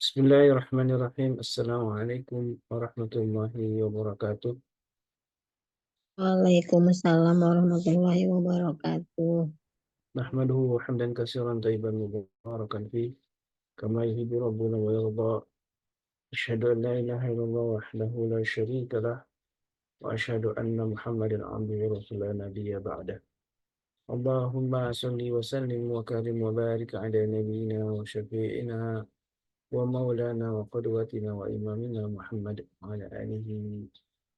Bismillahirrahmanirrahim. Assalamualaikum warahmatullahi wabarakatuh. Waalaikumsalam warahmatullahi wabarakatuh. Nahmaduhu hamdan katsiran thayyiban mubarakan fi kama yuhibbu rabbuna wa yarda. Asyhadu an la ilaha illallah wahdahu la syarika lah wa asyhadu anna Muhammadan abduhu wa rasuluhu la nabiyya ba'dah. Allahumma salli wa sallim wa karim wa barik ala nabiyyina wa syafi'ina wa maulana wa qudwatina wa imamina Muhammad wa ala alihi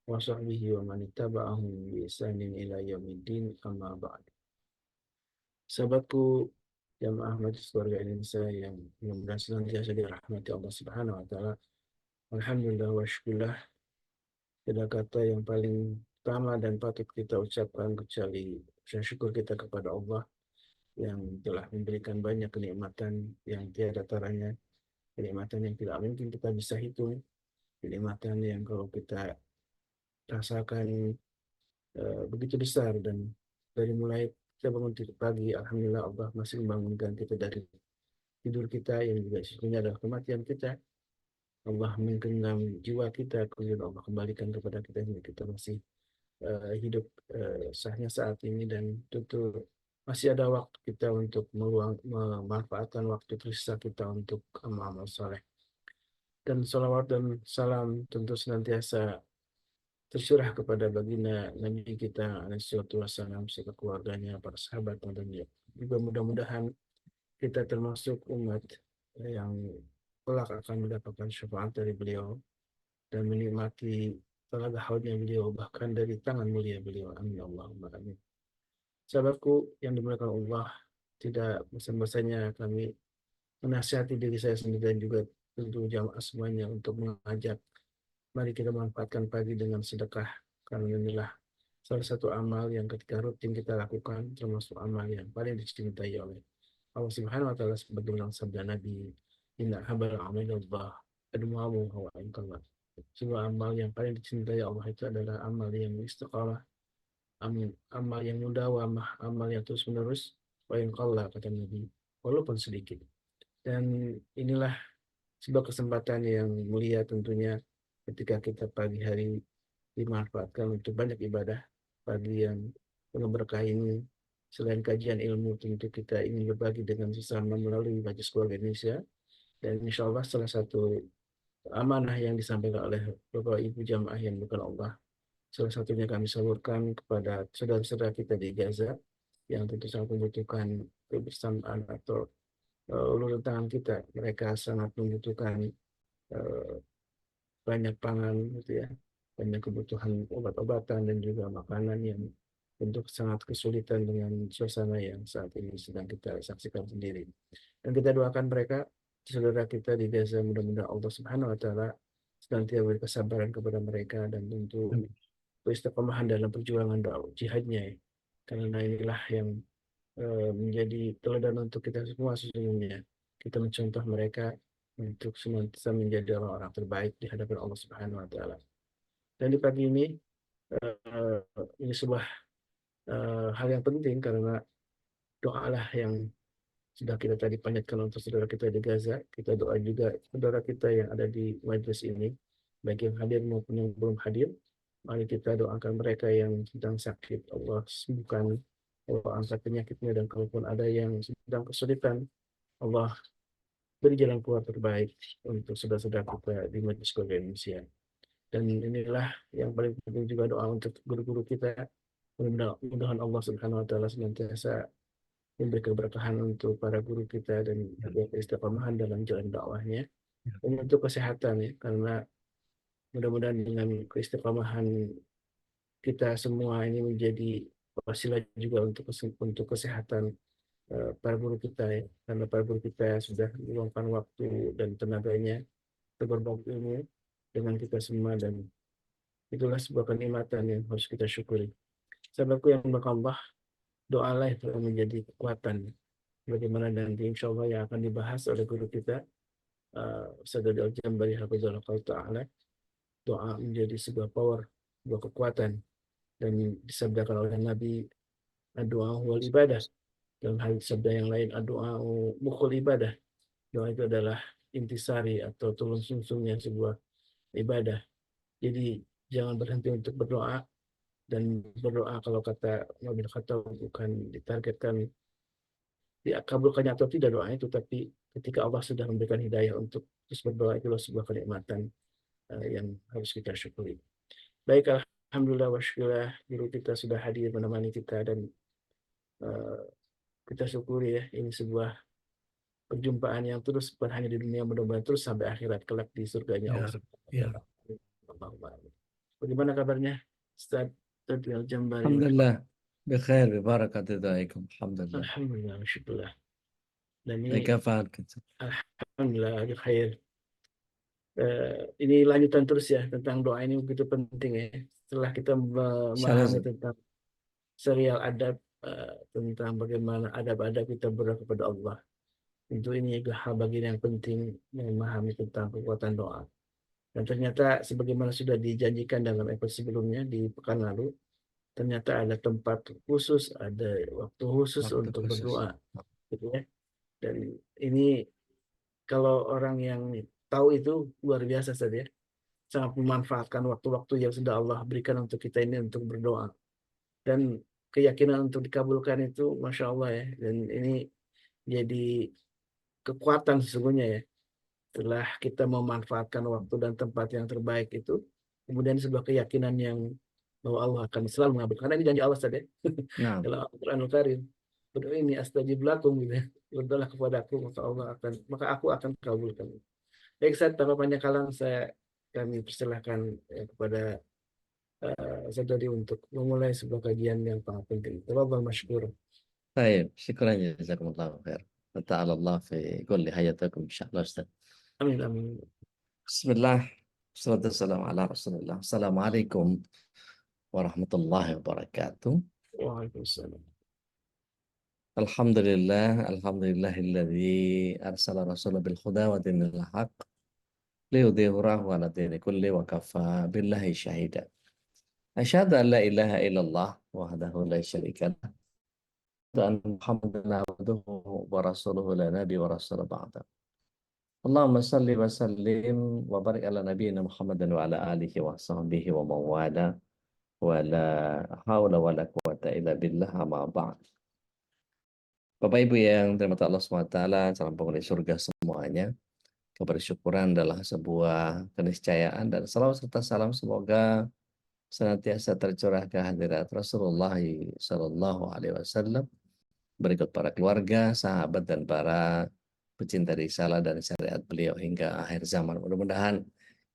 wa sahbihi wa man ittaba'ahum bi ihsanin ila yaumiddin amma ba'd. Sahabatku jamaah Majelis Keluarga Indonesia yang mudah-mudahan senantiasa dirahmati Allah Subhanahu wa taala. Alhamdulillah wa syukurlah, tidak kata yang paling pertama dan patut kita ucapkan kecuali rasa syukur kita kepada Allah yang telah memberikan banyak kenikmatan yang tiada taranya, kenikmatan yang tidak mungkin kita bisa hitung, kenikmatan yang kalau kita rasakan begitu besar. Dan dari mulai kita bangun tidur pagi, alhamdulillah Allah masih membangunkan kita dari tidur kita yang juga sesungguhnya adalah kematian kita. Allah menggenggam jiwa kita, kemudian Allah kembalikan kepada kita hingga kita masih hidup sahnya saat ini. Dan tentu masih ada waktu kita untuk memanfaatkan waktu tersisa kita untuk amal-amal soleh. Dan salawat dan salam tentu senantiasa tercurah kepada baginda Nabi kita alaihissalatu wassalam, serta keluarganya, para sahabat, dan juga mudah-mudahan kita termasuk umat yang kelak akan mendapatkan syafaat dari beliau dan menikmati telaga haudnya beliau, bahkan dari tangan mulia beliau. Amin Allahumma amin. Sahabatku yang dimuliakan Allah, tidak bosan-bosannya kami menasihati diri saya sendiri dan juga tentu jamaah semuanya untuk mengajak, mari kita manfaatkan pagi dengan sedekah, karena inilah salah satu amal yang ketika rutin kita lakukan termasuk amal yang paling dicintai oleh Allah Subhanahu wa taala, sebagaimana sabda Nabi, inna habal amalillah admu'amu wa inqallah. Sebuah amal yang paling dicintai Allah itu adalah amal yang istiqamah, amal yang mudawamah, amal yang terus menerus, wa inqallah kata Nabi, walaupun sedikit. Dan inilah sebuah kesempatan yang mulia tentunya ketika kita pagi hari dimanfaatkan untuk banyak ibadah. Pagi yang penuh berkah ini, selain kajian ilmu, tentu kita ingin berbagi dengan sesama melalui Majelis Keluarga Indonesia. Dan insya Allah salah satu amanah yang disampaikan oleh Bapak Ibu jamaah yang bukan Allah, salah satunya kami salurkan kepada saudara-saudara kita di Gaza yang tentu sangat membutuhkan kebersamaan atau uluran tangan kita. Mereka sangat membutuhkan uh, banyak pangan gitu ya, banyak kebutuhan obat-obatan dan juga makanan yang untuk sangat kesulitan dengan suasana yang saat ini sedang kita saksikan sendiri. Dan kita doakan mereka, saudara kita di Gaza, mudah-mudahan Allah Subhanahu wa taala senantiasa beri kesabaran kepada mereka dan tentu keistiqomahan dalam perjuangan dakwah jihadnya ya. Karena inilah yang menjadi teladan untuk kita semua sesungguhnya. Kita mencontoh mereka untuk senantiasa menjadi orang-orang terbaik di hadapan Allah Subhanahu wa taala. Dan di pagi uh, ini sebuah hal yang penting karena doalah yang sudah kita tadi panjatkan untuk saudara kita di Gaza. Kita doa juga saudara kita yang ada di majelis ini, baik yang hadir maupun yang belum hadir. Mari kita doakan mereka yang sedang sakit, Allah sembuhkan, Allah angkat penyakitnya, dan kalaupun ada yang sedang kesulitan, Allah beri jalan keluar terbaik untuk saudara-saudara kita di Majelis Keluarga Indonesia. Dan inilah yang paling penting juga doa untuk guru-guru kita. Mudah-mudahan Allah Subhanahu wa taala senantiasa memberi keberkahan untuk para guru kita dan juga keistiqomahan dalam jalan dakwahnya. Dan untuk kesehatan ya, karena mudah-mudahan dengan keistiqomahan kita semua ini menjadi wasilah juga untuk kesehatan para guru kita ya. Karena para guru kita sudah meluangkan waktu dan tenaganya untuk berbagi ilmu dengan kita semua, dan itulah sebuah kenikmatan yang harus kita syukuri. Sahabatku yang berkambah, doalah itu menjadi kekuatan. Bagaimana nanti insya Allah yang akan dibahas oleh guru kita, Ustaz Al-Jambari Hafizahullah Ta'ala, doa menjadi sebuah power, sebuah kekuatan, dan disabdakan oleh Nabi, doa wal ibadah. Dalam hal sabda yang lain, doa mukul ibadah. Doa itu adalah intisari atau tulang sumsumnya sebuah ibadah. Jadi jangan berhenti untuk berdoa, dan berdoa kalau kata Umar bin Khattab bukan ditargetkan dikabulkannya atau tidak doa itu, tapi ketika Allah sudah memberikan hidayah untuk terus berdoa, itulah sebuah kenikmatan yang harus kita syukuri. Baik, alhamdulillah wa syukurlah guru kita sudah hadir menemani kita, dan uh, kita syukuri ya, ini sebuah perjumpaan yang terus bukan hanya di dunia, mudah-mudahan terus sampai akhirat kelak di surganya Ya Allah Rab, Subhanahu wa ya taala. Rab. Allahumma amin. Bagaimana kabarnya Ustaz Al-Jambari? Alhamdulillah, bikhair, bibarakatuh. Alhamdulillah. Alhamdulillah, syukurlah. Dan ini Baik, apa? alhamdulillah khair. Ini lanjutan terus ya tentang doa, ini begitu penting ya. Setelah kita memahami Insyaallah. tentang serial adab, tentang bagaimana adab-adab kita berdoa kepada Allah. Tentu ini juga hal bagian yang penting, memahami tentang kekuatan doa. Dan ternyata sebagaimana sudah dijanjikan dalam episode sebelumnya di pekan lalu, ternyata ada tempat khusus, ada waktu khusus Waktu untuk khusus. berdoa, gitu ya. Dan ini kalau orang yang tahu itu luar biasa saja, sangat memanfaatkan waktu-waktu yang sudah Allah berikan untuk kita ini untuk berdoa. Dan keyakinan untuk dikabulkan itu Masya Allah ya. Dan ini jadi kekuatan sesungguhnya ya. Setelah kita memanfaatkan waktu dan tempat yang terbaik itu, kemudian sebuah keyakinan yang bahwa Allah akan selalu mengabulkan. Karena ini janji Allah saja Nah, dalam Al-Quranul Karim. Berdoa ini astajib lakum gitu ya. Berdoalah kepadaku, maka aku akan kabulkan. Baik, Ustaz, tanpa panjang kalam kami persilahkan kepada Zadodi untuk memulai sebuah kajian yang sangat penting. Tafadhal masykur. baik. Syukran jazakumullah khair. Ta'ala Allah fi kulli hayatakum insyaallah Ustaz. Amin, amin. Bismillah. Wassalatu wassalamu ala Rasulillah. Assalamualaikum warahmatullahi wabarakatuh. Waalaikumsalam. Alhamdulillah, alhamdulillahilladzi arsala rasulahu bil huda wa dinil haq liyudhhirahu ala dini kulli wa kafa billahi syahida. Asyhadu an la ilaha illallah wahdahu la syarika lah wa anna Muhammadan abduhu wa rasuluhu la nabi wa rasul ba'da. Allahumma salli wa sallim wa barik ala nabiyyina Muhammadan wa ala alihi wa sahbihi wa mawala wa la hawla wa la quwata illa billah ma ba'd. Bapak Ibu yang dirahmati Allah SWT, salam penghuni surga semuanya. Kebersyukuran adalah sebuah keniscayaan, dan salawat serta salam semoga senantiasa tercurah ke hadirat Rasulullah Sallallahu Alaihi Wasallam, berikut para keluarga, sahabat, dan para pecinta risalah dan syariat beliau hingga akhir zaman. Mudah-mudahan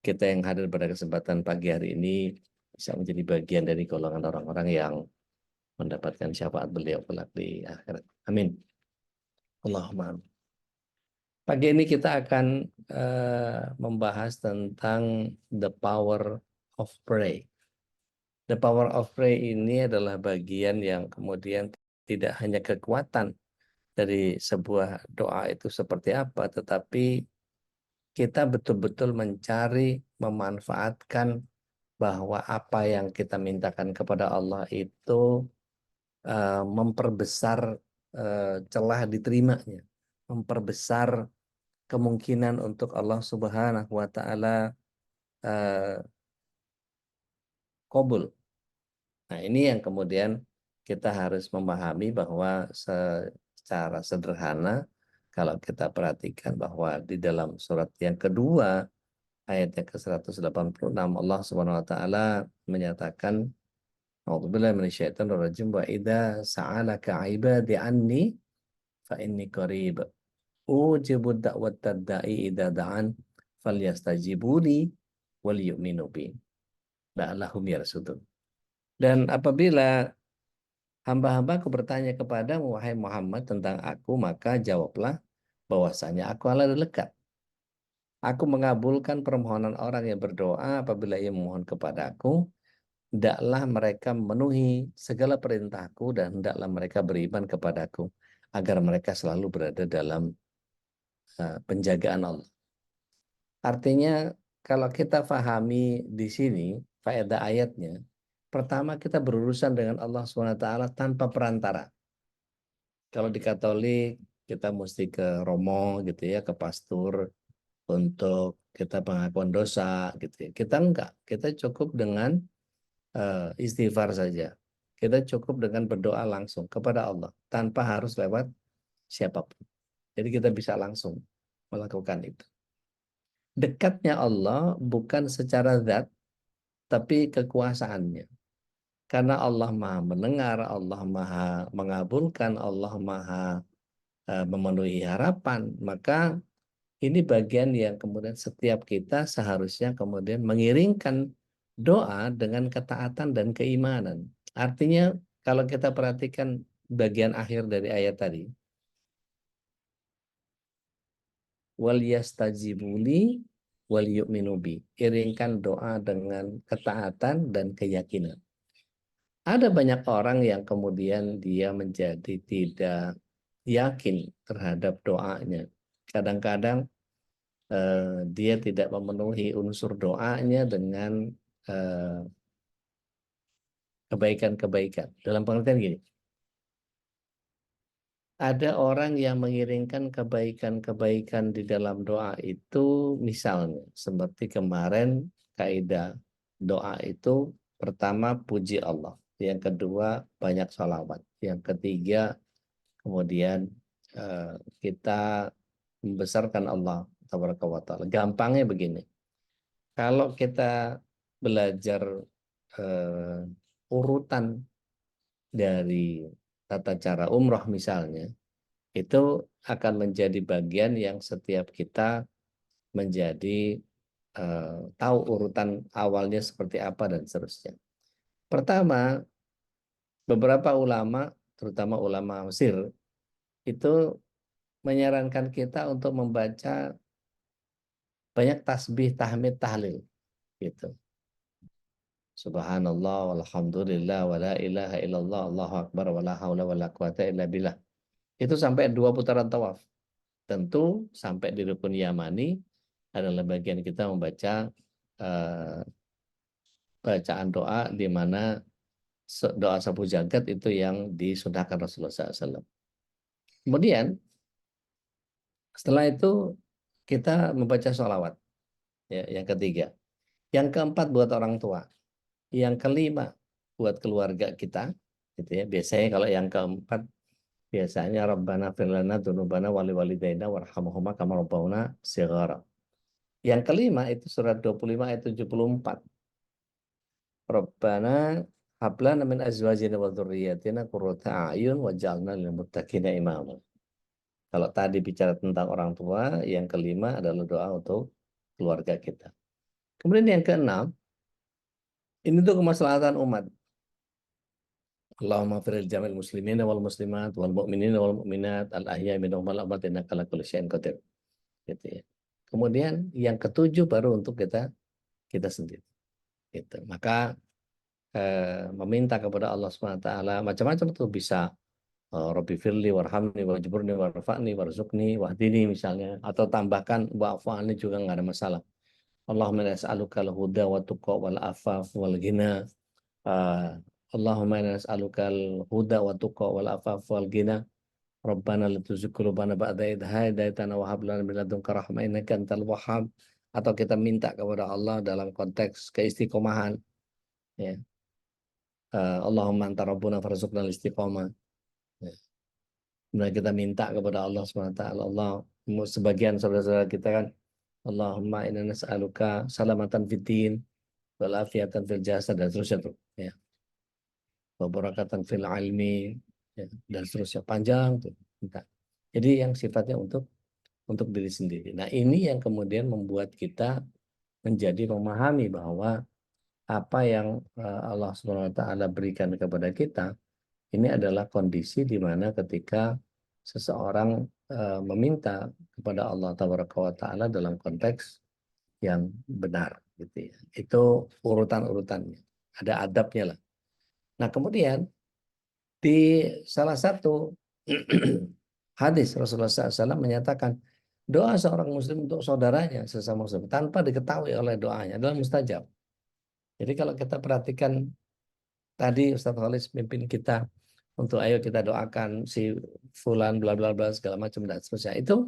kita yang hadir pada kesempatan pagi hari ini bisa menjadi bagian dari golongan orang-orang yang mendapatkan syafaat beliau kelak di akhirat. Amin. Allahumma amin. Pagi ini kita akan membahas tentang the power of pray. The power of pray ini adalah bagian yang kemudian tidak hanya kekuatan dari sebuah doa itu seperti apa, tetapi kita betul-betul mencari, memanfaatkan bahwa apa yang kita mintakan kepada Allah itu memperbesar celah diterimanya, memperbesar kemungkinan untuk Allah Subhanahu wa taala qabul. Nah, ini yang kemudian kita harus memahami bahwa secara sederhana kalau kita perhatikan bahwa di dalam surat yang kedua ayat yang ke-186 Allah Subhanahu wa taala menyatakan A'udzubillahi minasyaitonir rajim wa idza sa'alaka 'ibadi anni fa inni qarib ujibud da'watad da'i idza da'an falyastajibuli wal yu'minu bi la'allahum yarsudun. Dan apabila hamba-hambaku bertanya kepadamu wahai Muhammad tentang aku, maka jawablah bahwasanya aku Allah dekat. Aku mengabulkan permohonan orang yang berdoa apabila ia memohon kepadaku. Hendaklah mereka memenuhi segala perintahku dan hendaklah mereka beriman kepadaku agar mereka selalu berada dalam penjagaan Allah. Artinya kalau kita pahami di sini faedah ayatnya, pertama kita berurusan dengan Allah SWT tanpa perantara. Kalau di Katolik kita mesti ke romo gitu ya, ke pastor, untuk kita pengakuan dosa gitu ya. Kita enggak, kita cukup dengan istighfar saja. Kita cukup dengan berdoa langsung kepada Allah tanpa harus lewat siapapun. Jadi kita bisa langsung melakukan itu. Dekatnya Allah bukan secara zat, tapi kekuasaannya. Karena Allah Maha mendengar, Allah Maha mengabulkan, Allah Maha memenuhi harapan, maka ini bagian yang kemudian setiap kita seharusnya kemudian mengiringkan doa dengan ketaatan dan keimanan. Artinya kalau kita perhatikan bagian akhir dari ayat tadi, wal yastajibuli wal yu'minu bi. Iringkan doa dengan ketaatan dan keyakinan. Ada banyak orang yang kemudian dia menjadi tidak yakin terhadap doanya. Kadang-kadang dia tidak memenuhi unsur doanya dengan kebaikan-kebaikan. Dalam pengertian gini, ada orang yang mengiringkan kebaikan-kebaikan di dalam doa itu, misalnya seperti kemarin kaidah doa itu, pertama puji Allah, yang kedua banyak sholawat, yang ketiga kemudian kita membesarkan Allah tabaraka wa ta'ala. Gampangnya begini, kalau kita belajar urutan dari tata cara umroh misalnya, itu akan menjadi bagian yang setiap kita menjadi tahu urutan awalnya seperti apa dan seterusnya. Pertama, beberapa ulama, terutama ulama Mesir, itu menyarankan kita untuk membaca banyak tasbih, tahmid, tahlil gitu. Subhanallah, walhamdulillah, wala ilaha illallah, Allahu akbar, wala haula wala quwata illa billah. Itu sampai 2 putaran tawaf. Tentu sampai di rukun Yamani adalah bagian kita membaca bacaan doa di mana doa sapu jagat itu yang disunahkan Rasulullah SAW. Kemudian setelah itu kita membaca sholawat, ya, yang ketiga. Yang keempat buat orang tua. Yang kelima buat keluarga kita, gitu ya. Biasanya kalau yang keempat biasanya Rabbana fir lana dzunubana wali walidaina warhamhuma kama rabbauna shighara. Yang kelima itu surat 25 ayat 74. Rabbana hab lana min azwajina wa dzurriyyatina qurrata a'yun waj'alna lil muttaqina imama. Kalau tadi bicara tentang orang tua, yang kelima adalah doa untuk keluarga kita. Kemudian yang keenam, ini untuk kemaslahatan umat. Allahumma firil jamil muslimina wal muslimat wal mu'minina wal mu'minat al ahya minhum wal amwat innaka ala kulli syai'in qadir. Gitu ya. Kemudian yang ketujuh baru untuk kita sendiri. Gitu. Maka meminta kepada Allah SWT macam-macam itu bisa Rabbi firli warhamni wajburni warfa'ni warzuqni wahdini misalnya, atau tambahkan wa'fa'ni juga nggak ada masalah. Allahumma nas'alukal huda wa tuqa wal afaf wal ghina. Allahumma nas'alukal huda wa tuqa wal afaf wal ghina. Rabbana la tuzigh qulubana ba'da idh hadaitana wa hab lana min ladunka rahmah innaka antal wahhab. Atau kita minta kepada Allah dalam konteks keistiqomahan, ya. Allahumma anta rabbuna farzuqna al-istiqamah. Ya. Kemudian kita minta kepada Allah SWT. Allah, sebagian saudara-saudara kita kan, Allahumma inna nas'aluka salamatan fid din wal afiatan fil jasad dan seterusnya tuh, ya. Wa barakatan fil ilmi, ya, dan seterusnya, panjang tuh minta. Jadi yang sifatnya untuk diri sendiri. Nah, ini yang kemudian membuat kita menjadi memahami bahwa apa yang Allah SWT berikan kepada kita ini adalah kondisi di mana ketika seseorang meminta kepada Allah Taala dalam konteks yang benar, gitu ya. Itu urutan-urutannya, ada adabnya lah. Nah, kemudian di salah satu hadis Rasulullah SAW menyatakan doa seorang muslim untuk saudaranya sesama muslim tanpa diketahui oleh doanya adalah mustajab. Jadi kalau kita perhatikan tadi Ustaz Khalis pimpin kita untuk ayo kita doakan si fulan bla bla bla segala macam dan seterusnya, itu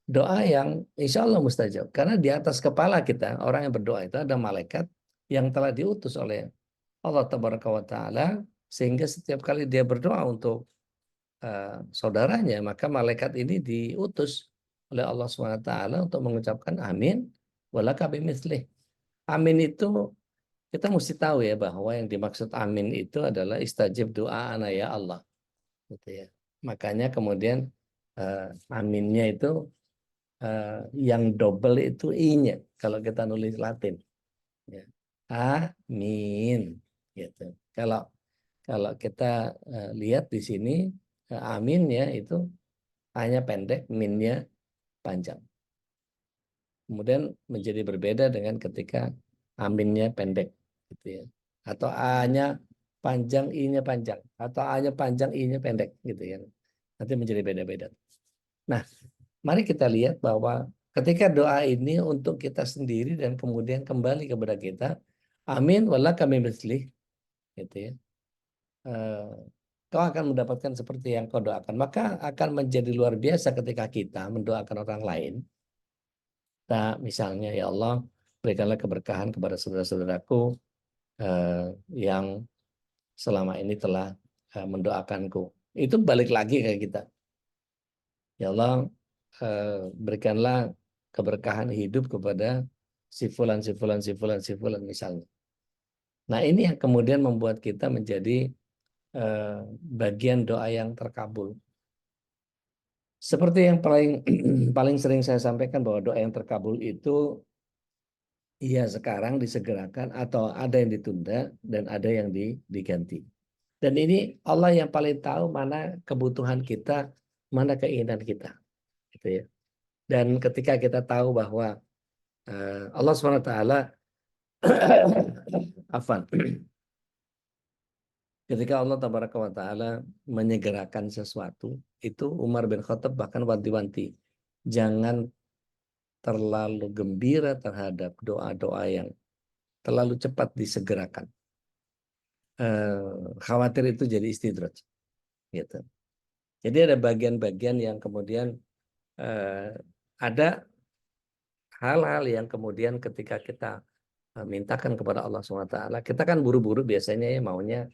doa yang insya Allah mustajab. Karena di atas kepala kita, orang yang berdoa itu ada malaikat yang telah diutus oleh Allah Tabaraka wa Ta'ala, sehingga setiap kali dia berdoa untuk saudaranya, maka malaikat ini diutus oleh Allah SWT untuk mengucapkan amin walaka bimitslih. Amin itu kita mesti tahu ya bahwa yang dimaksud amin itu adalah istajib doa ana ya Allah, gitu ya. Makanya kemudian aminnya itu yang double itu i-nya kalau kita nulis Latin. Ya. Amin, gitu. Kalau kalau kita lihat di sini aminnya itu hanya pendek, minnya panjang. Kemudian menjadi berbeda dengan ketika aminnya pendek, gitu ya. Atau a-nya panjang, i-nya panjang, atau a-nya panjang, i-nya pendek, gitu ya. Nanti menjadi beda-beda. Nah, mari kita lihat bahwa ketika doa ini untuk kita sendiri dan kemudian kembali kepada kita, amin wala kami mislih, gitu ya. Kau akan mendapatkan seperti yang kau doakan. Maka akan menjadi luar biasa ketika kita mendoakan orang lain. Nah, misalnya, ya Allah, berikanlah keberkahan kepada saudara-saudaraku yang selama ini telah mendoakanku. Itu balik lagi ke kita. Ya Allah, berikanlah keberkahan hidup kepada si fulan, si fulan, si fulan, si fulan misalnya. Nah, ini yang kemudian membuat kita menjadi bagian doa yang terkabul. Seperti yang paling paling sering saya sampaikan bahwa doa yang terkabul itu iya sekarang disegerakan atau ada yang ditunda dan ada yang diganti. Dan ini Allah yang paling tahu mana kebutuhan kita, mana keinginan kita, gitu ya. Dan ketika kita tahu bahwa Allah SWT afan, ketika Allah Tabaraka wa Ta'ala menyegerakan sesuatu, itu Umar bin Khattab bahkan wanti-wanti, jangan terlalu gembira terhadap doa-doa yang terlalu cepat disegerakan. Khawatir itu jadi istidraj, gitu. Jadi ada bagian-bagian yang kemudian ada hal-hal yang kemudian ketika kita mintakan kepada Allah SWT, kita kan buru-buru biasanya ya maunya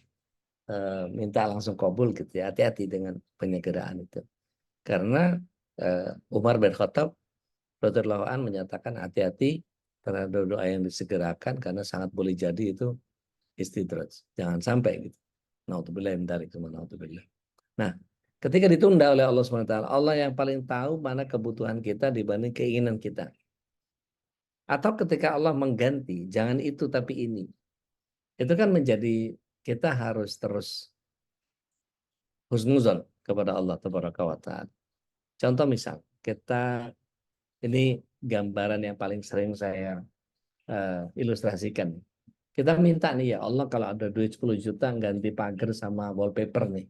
minta langsung kabul gitu ya. Hati-hati dengan penyegeraan itu. Karena Umar bin Khattab radhiyallahu anhu menyatakan hati-hati terhadap doa yang disegerakan karena sangat boleh jadi itu istidraj. Jangan sampai gitu. Naudzubillah min dzalik, naudzubillah. Nah, ketika ditunda oleh Allah SWT, Allah yang paling tahu mana kebutuhan kita dibanding keinginan kita. Atau ketika Allah mengganti, jangan itu tapi ini. Itu kan menjadi kita harus terus husnuzon kepada Allah Tabaraka wa Ta'ala. Contoh misal, kita ini gambaran yang paling sering saya ilustrasikan. Kita minta nih ya Allah kalau ada duit 10 juta ganti pagar sama wallpaper nih.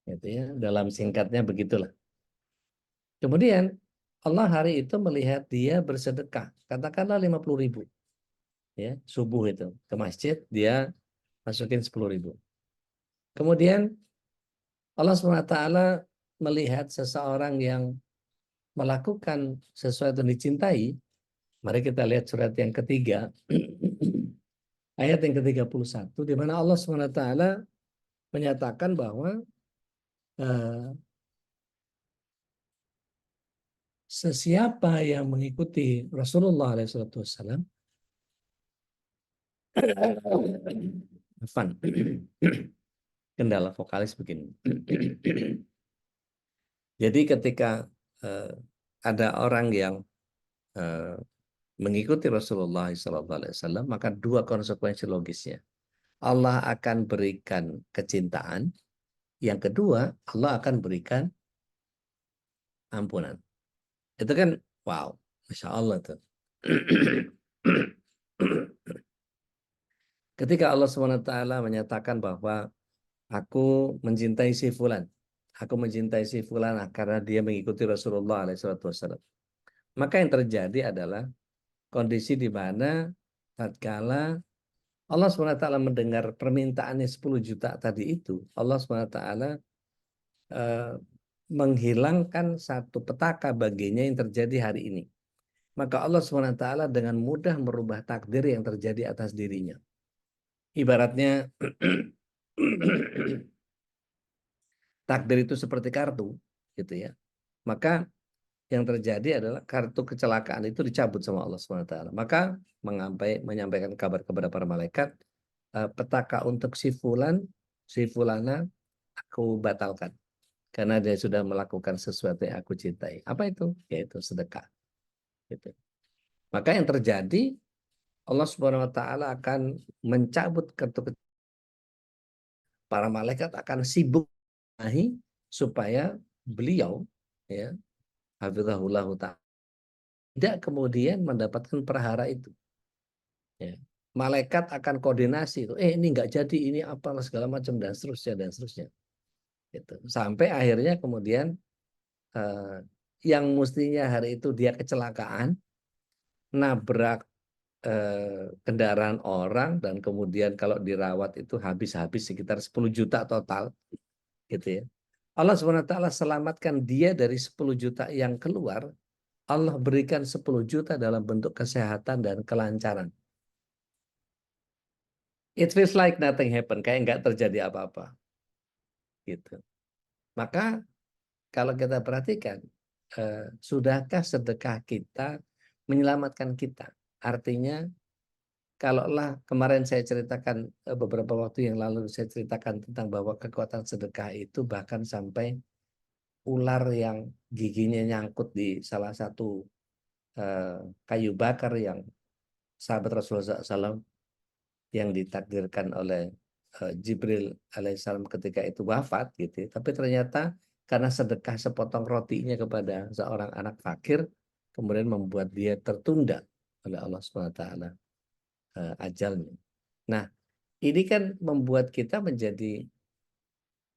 Gitu ya, dalam singkatnya begitulah. Kemudian Allah hari itu melihat dia bersedekah, katakanlah 50.000. Ya, subuh itu ke masjid dia masukin 10.000. Kemudian Allah SWT melihat seseorang yang melakukan sesuatu yang dicintai. Mari kita lihat surat yang ketiga, ayat yang ke-31, di mana Allah SWT menyatakan bahwa sesiapa yang mengikuti Rasulullah SAW, kendala vokalis begini. Jadi ketika ada orang yang mengikuti Rasulullah SAW, maka dua konsekuensi logisnya. Allah akan berikan kecintaan. Yang kedua, Allah akan berikan ampunan. Itu kan, wow, Masya Allah tuh. Ketika Allah SWT menyatakan bahwa aku mencintai si fulan, aku mencintai si fulan karena dia mengikuti Rasulullah SAW. Maka yang terjadi adalah kondisi di mana tatkala Allah SWT mendengar permintaannya 10 juta tadi itu, Allah SWT menghilangkan satu petaka baginya yang terjadi hari ini. Maka Allah SWT dengan mudah merubah takdir yang terjadi atas dirinya. Ibaratnya takdir itu seperti kartu, gitu ya. Maka yang terjadi adalah kartu kecelakaan itu dicabut sama Allah SWT. Maka menyampaikan kabar kepada para malaikat, petaka untuk si fulana, aku batalkan. Karena dia sudah melakukan sesuatu yang aku cintai. Apa itu? Yaitu sedekah. Gitu. Maka yang terjadi, Allah SWT akan mencabut kartu. Para malaikat akan sibuk supaya beliau, ya, hafizahullah ta'ala, tidak kemudian mendapatkan perhara itu. Ya. Malaikat akan koordinasi itu, ini nggak jadi, ini apalah segala macam dan seterusnya. Gitu. Sampai akhirnya kemudian yang mestinya hari itu dia kecelakaan, nabrak kendaraan orang dan kemudian kalau dirawat itu habis sekitar 10 juta total, gitu ya. Allah SWT selamatkan dia dari 10 juta yang keluar. Allah berikan 10 juta dalam bentuk kesehatan dan kelancaran. It feels like nothing happened, kayak nggak terjadi apa-apa. Gitu. Maka kalau kita perhatikan, sudahkah sedekah kita menyelamatkan kita? Artinya, kalaulah kemarin saya ceritakan beberapa waktu yang lalu saya ceritakan tentang bahwa kekuatan sedekah itu bahkan sampai ular yang giginya nyangkut di salah satu kayu bakar yang sahabat Rasulullah SAW yang ditakdirkan oleh Jibril alaihissalam ketika itu wafat gitu. Tapi ternyata karena sedekah sepotong rotinya kepada seorang anak fakir, kemudian membuat dia tertunda oleh Allah SWT ajalnya. Nah, ini kan membuat kita menjadi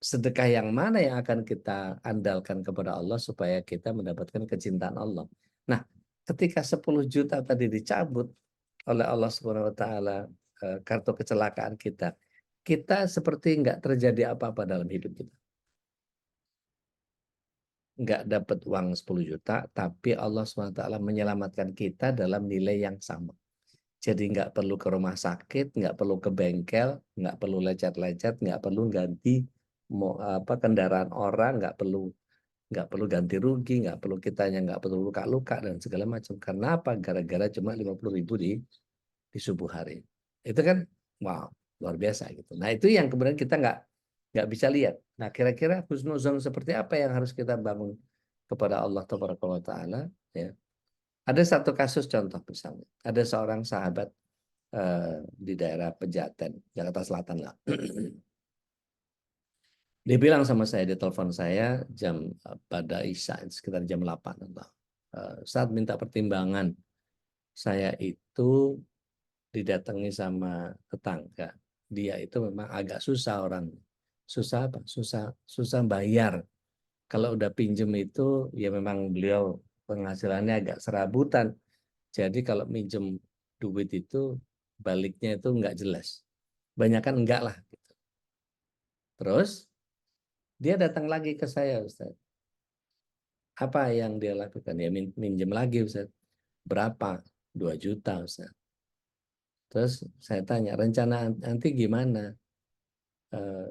sedekah yang mana yang akan kita andalkan kepada Allah supaya kita mendapatkan kecintaan Allah. Nah, ketika 10 juta tadi dicabut oleh Allah Subhanahu wa taala kartu kecelakaan kita, kita seperti nggak terjadi apa-apa dalam hidup kita. Nggak dapat uang 10 juta, tapi Allah Subhanahu wa taala menyelamatkan kita dalam nilai yang sama. Jadi nggak perlu ke rumah sakit, nggak perlu ke bengkel, nggak perlu lecet-lecet, nggak perlu ganti kendaraan orang, nggak perlu ganti rugi, nggak perlu kitanya nggak perlu luka-luka dan segala macam. Karena apa? Gara-gara cuma 50.000 di subuh hari. Itu kan wow, luar biasa gitu. Nah, itu yang kemudian kita nggak bisa lihat. Nah, kira-kira husnuzon seperti apa yang harus kita bangun kepada Allah Taala, ya. Ada satu kasus contoh misalnya. Ada seorang sahabat di daerah Pejaten, Jakarta Selatan lah. Dia bilang sama saya di telepon saya pada Isya sekitar jam 8. Saat minta pertimbangan, saya itu didatangi sama tetangga. Dia itu memang agak susah orang. Susah apa? Susah bayar. Kalau udah pinjem itu ya memang beliau penghasilannya agak serabutan. Jadi kalau minjem duit itu baliknya itu nggak jelas. Banyak kan enggak lah. Terus dia datang lagi ke saya, Ustaz. Apa yang dia lakukan? Ya minjem lagi, Ustaz. Berapa? 2 juta, Ustaz. Terus saya tanya, rencana nanti gimana?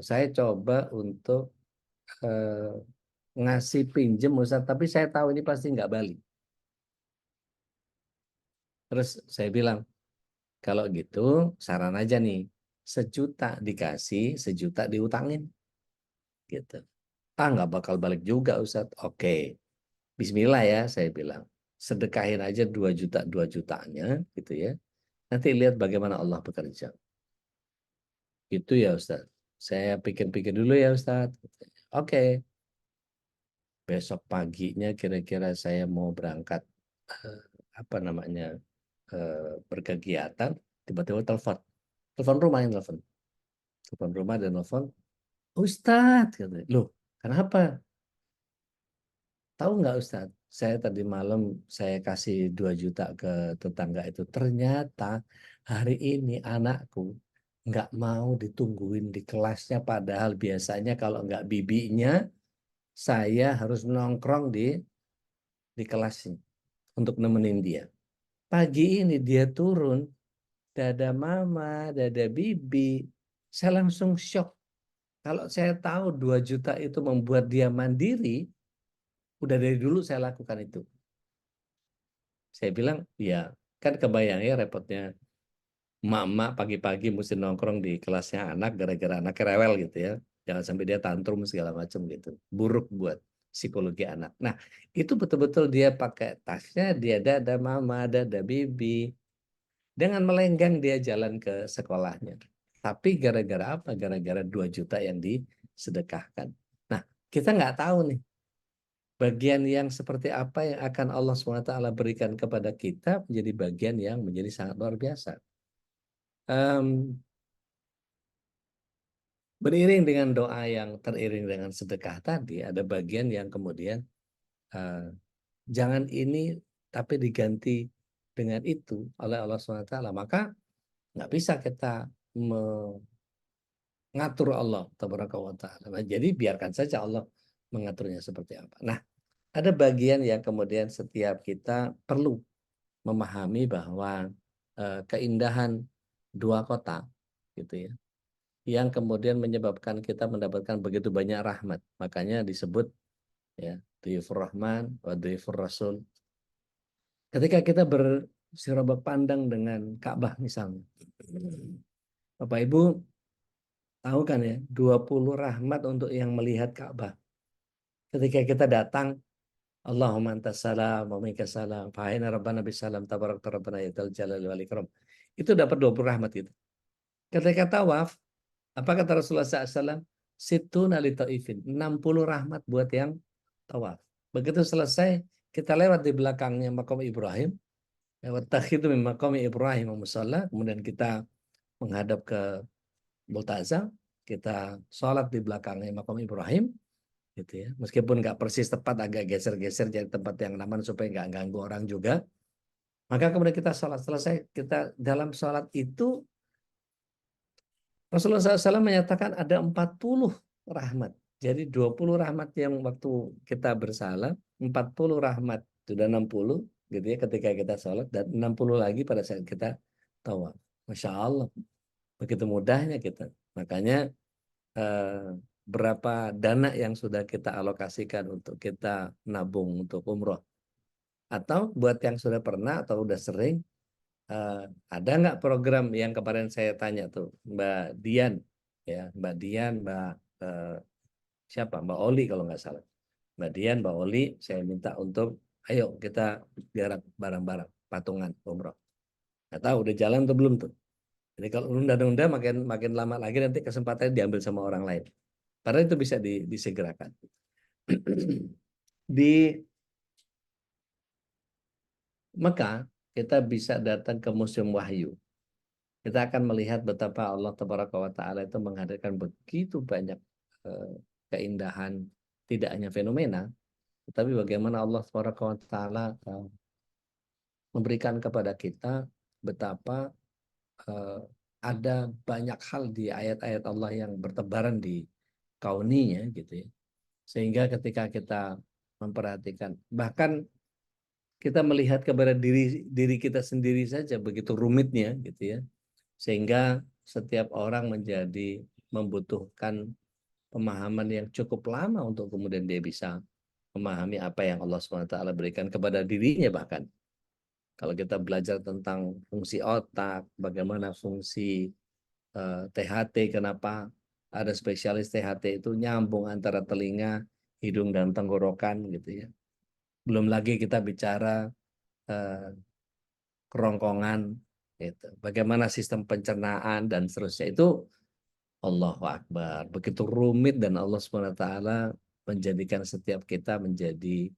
Saya coba untuk ngasih pinjem, Ustaz, tapi saya tahu ini pasti nggak balik. Terus saya bilang, kalau gitu saran aja nih, 1 juta dikasih, 1 juta diutangin. Gitu. Nggak bakal balik juga, Ustaz. Oke. Bismillah ya, saya bilang. Sedekahin aja 2 juta, 2 jutanya gitu ya. Nanti lihat bagaimana Allah bekerja. Itu ya Ustaz. Saya pikir-pikir dulu ya Ustaz. Oke. Besok paginya kira-kira saya mau berangkat berkegiatan, tiba-tiba telepon. Telepon rumah yang telepon. Telepon rumah dan telepon, Ustaz, katanya. Loh, kenapa? Tahu nggak Ustadz, saya tadi malam saya kasih 2 juta ke tetangga itu. Ternyata hari ini anakku nggak mau ditungguin di kelasnya. Padahal biasanya kalau nggak bibinya, saya harus nongkrong di kelasnya untuk nemenin dia. Pagi ini dia turun, dada mama, dada bibi. Saya langsung shock. Kalau saya tahu 2 juta itu membuat dia mandiri, udah dari dulu saya lakukan itu. Saya bilang, ya kan kebayang ya repotnya emak-emak pagi-pagi mesti nongkrong di kelasnya anak gara-gara anaknya rewel gitu ya. Jangan sampai dia tantrum segala macam gitu. Buruk buat psikologi anak. Nah, itu betul-betul dia pakai tasnya, dia dada mama, dada bibi. Dengan melenggang dia jalan ke sekolahnya. Tapi gara-gara apa? Gara-gara 2 juta yang disedekahkan. Nah, kita nggak tahu nih bagian yang seperti apa yang akan Allah SWT berikan kepada kita menjadi bagian yang menjadi sangat luar biasa. Beriring dengan doa yang teriring dengan sedekah tadi, ada bagian yang kemudian jangan ini tapi diganti dengan itu oleh Allah SWT. Maka nggak bisa kita mengatur Allah Tabaraka wa Ta'ala. Nah, jadi biarkan saja Allah mengaturnya seperti apa. Nah, ada bagian yang kemudian setiap kita perlu memahami bahwa keindahan 2 kota gitu ya, yang kemudian menyebabkan kita mendapatkan begitu banyak rahmat. Makanya disebut ya Dhuyufur Rahman wa Dhuyufur Rasul. Ketika kita bersirabak pandang dengan Ka'bah misalnya. Bapak Ibu tahu kan ya, 20 rahmat untuk yang melihat Ka'bah. Ketika kita datang, Allahumma antas salam wa minkas salam, fa inna rabbana bisalam tabarak rabbana yatal jalali wal ikram. Itu dapat 20 rahmat itu. Ketika tawaf, apa kata Rasulullah SAW? Situna li ta'ifin, 60 rahmat buat yang tawaf. Begitu selesai, kita lewat di belakangnya makam Ibrahim, lewat takhidu min makam Ibrahim musalla, kemudian kita menghadap ke Multazam, kita sholat di belakangnya makam Ibrahim, gitu ya. Meskipun nggak persis tepat, agak geser-geser jadi tempat yang aman supaya nggak ganggu orang juga. Maka kemudian kita sholat selesai, kita dalam sholat itu Rasulullah SAW menyatakan ada 40 rahmat. Jadi 20 rahmat yang waktu kita bersalam, 40 rahmat sudah 60 gitu ya ketika kita sholat, dan 60 lagi pada saat kita tawaf. Masya Allah, begitu mudahnya kita. Makanya berapa dana yang sudah kita alokasikan untuk kita nabung untuk umroh. Atau buat yang sudah pernah atau udah sering, ada nggak program yang kemarin saya tanya tuh Mbak Dian, ya Mbak Dian, siapa Mbak Oli kalau nggak salah, Mbak Dian, Mbak Oli, saya minta untuk ayo kita gerak bareng-bareng patungan umroh. Nggak tahu udah jalan atau belum tuh. Jadi kalau nunda-nunda makin lama lagi nanti kesempatannya diambil sama orang lain. Padahal itu bisa disegerakan. Di Mekah kita bisa datang ke Museum Wahyu. Kita akan melihat betapa Allah Tabaraka wa Ta'ala itu menghadirkan begitu banyak keindahan, tidak hanya fenomena, tetapi bagaimana Allah Tabaraka wa Ta'ala memberikan kepada kita betapa ada banyak hal di ayat-ayat Allah yang bertebaran di kauninya gitu ya. Sehingga ketika kita memperhatikan, bahkan kita melihat kepada diri kita sendiri saja begitu rumitnya gitu ya. Sehingga setiap orang menjadi membutuhkan pemahaman yang cukup lama untuk kemudian dia bisa memahami apa yang Allah SWT berikan kepada dirinya bahkan. Kalau kita belajar tentang fungsi otak, bagaimana fungsi THT, kenapa ada spesialis THT itu nyambung antara telinga, hidung, dan tenggorokan gitu ya. Belum lagi kita bicara kerongkongan, gitu. Bagaimana sistem pencernaan dan seterusnya itu Allahu Akbar. Begitu rumit dan Allah SWT menjadikan setiap kita menjadi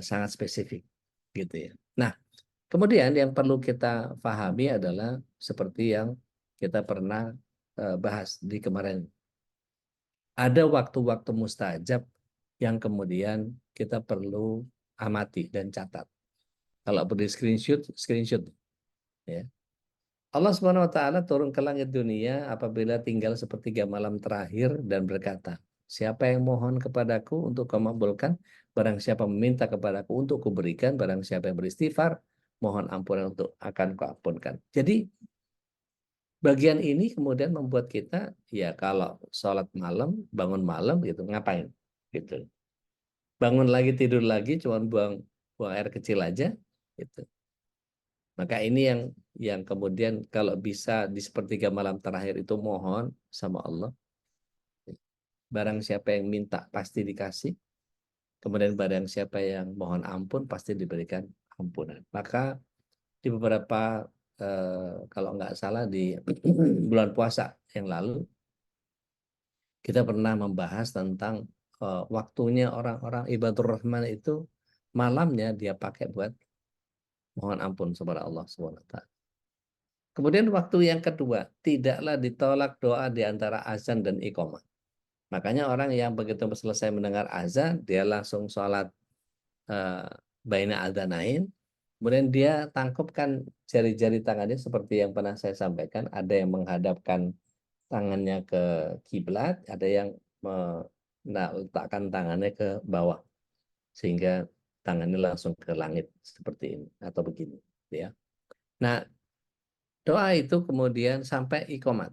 sangat spesifik gitu ya. Nah, kemudian yang perlu kita pahami adalah seperti yang kita pernah bahas di kemarin. Ada waktu-waktu mustajab yang kemudian kita perlu amati dan catat. Kalau perlu screenshot ya. Allah Subhanahu wa taala turun ke langit dunia apabila tinggal sepertiga malam terakhir dan berkata, Siapa yang mohon kepadaku untuk kau kabulkan, barang siapa meminta kepadaku untuk kuberikan, barang siapa yang beristighfar, mohon ampunan untuk akan kau ampunkan. Jadi bagian ini kemudian membuat kita, ya kalau sholat malam, bangun malam gitu, ngapain? Gitu. Bangun lagi, tidur lagi, cuma buang air kecil aja, gitu. Maka ini yang kemudian kalau bisa di sepertiga malam terakhir itu mohon sama Allah. Barang siapa yang minta pasti dikasih. Kemudian barang siapa yang mohon ampun pasti diberikan ampunan. Maka di beberapa kalau nggak salah di bulan puasa yang lalu kita pernah membahas tentang waktunya orang-orang ibadur rahman itu malamnya dia pakai buat mohon ampun kepada Allah SWT. Kemudian waktu yang kedua, tidaklah ditolak doa di antara azan dan iqamah. Makanya orang yang begitu selesai mendengar azan, dia langsung sholat baina adzanain, kemudian dia tangkupkan jari-jari tangannya seperti yang pernah saya sampaikan, ada yang menghadapkan tangannya ke kiblat, ada yang meletakkan tangannya ke bawah sehingga tangannya langsung ke langit seperti ini atau begini, ya. Nah, doa itu kemudian sampai iqamat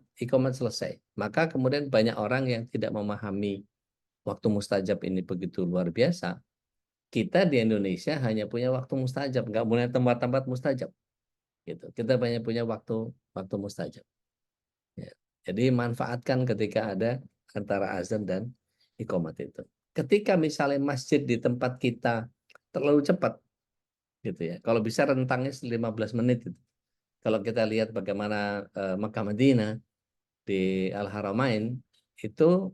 selesai. Maka kemudian banyak orang yang tidak memahami waktu mustajab ini begitu luar biasa. Kita di Indonesia hanya punya waktu mustajab, nggak punya tempat-tempat mustajab. Gitu. Kita banyak punya waktu mustajab. Ya. Jadi manfaatkan ketika ada antara azan dan iqamat itu. Ketika misalnya masjid di tempat kita terlalu cepat, gitu ya. Kalau bisa rentangnya 15 menit. Gitu. Kalau kita lihat bagaimana Makkah Madinah di Al-Haramain itu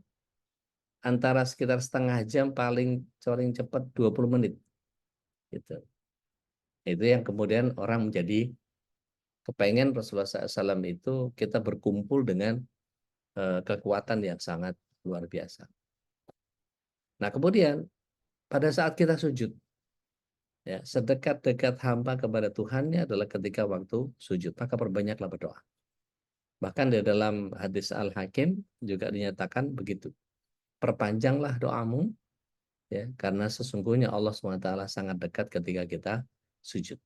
antara sekitar setengah jam paling cepat 20 menit. Gitu. Itu yang kemudian orang menjadi kepengen Rasulullah SAW itu kita berkumpul dengan kekuatan yang sangat luar biasa. Nah kemudian pada saat kita sujud, ya, sedekat-dekat hamba kepada Tuhannya adalah ketika waktu sujud. Maka perbanyaklah berdoa. Bahkan di dalam hadis Al-Hakim juga dinyatakan begitu. Perpanjanglah doamu, ya, karena sesungguhnya Allah SWT sangat dekat ketika kita sujud.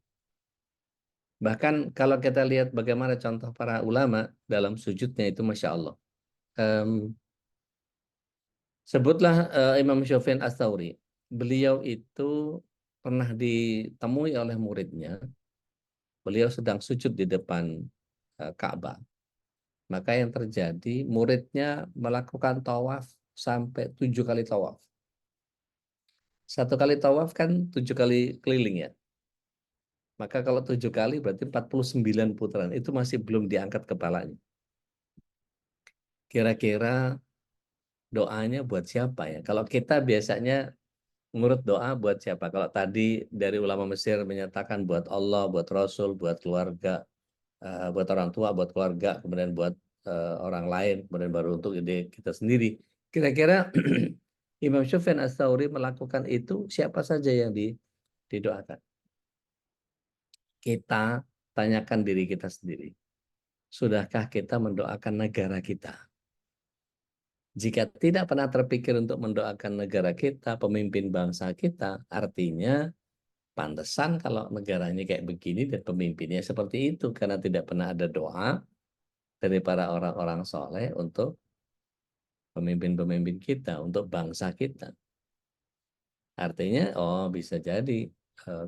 Bahkan kalau kita lihat bagaimana contoh para ulama dalam sujudnya itu Masya Allah. Sebutlah Imam Sufyan Ats-Tsauri. Beliau itu pernah ditemui oleh muridnya. Beliau sedang sujud di depan Ka'bah. Maka yang terjadi muridnya melakukan tawaf sampai 7 kali tawaf. 1 kali tawaf kan 7 kali keliling ya. Maka kalau 7 kali berarti 49 putaran. Itu masih belum diangkat kepalanya. Kira-kira doanya buat siapa ya? Kalau kita biasanya ngurut doa buat siapa? Kalau tadi dari ulama Mesir menyatakan buat Allah, buat Rasul, buat keluarga, buat orang tua, buat keluarga, kemudian buat orang lain, kemudian baru untuk ide kita sendiri. Kira-kira Imam Sufyan Ats-Tsauri melakukan itu siapa saja yang didoakan? Kita tanyakan diri kita sendiri. Sudahkah kita mendoakan negara kita? Jika tidak pernah terpikir untuk mendoakan negara kita, pemimpin bangsa kita, artinya pantesan kalau negaranya kayak begini dan pemimpinnya seperti itu. Karena tidak pernah ada doa dari para orang-orang soleh untuk pemimpin-pemimpin kita, untuk bangsa kita. Artinya, oh bisa jadi.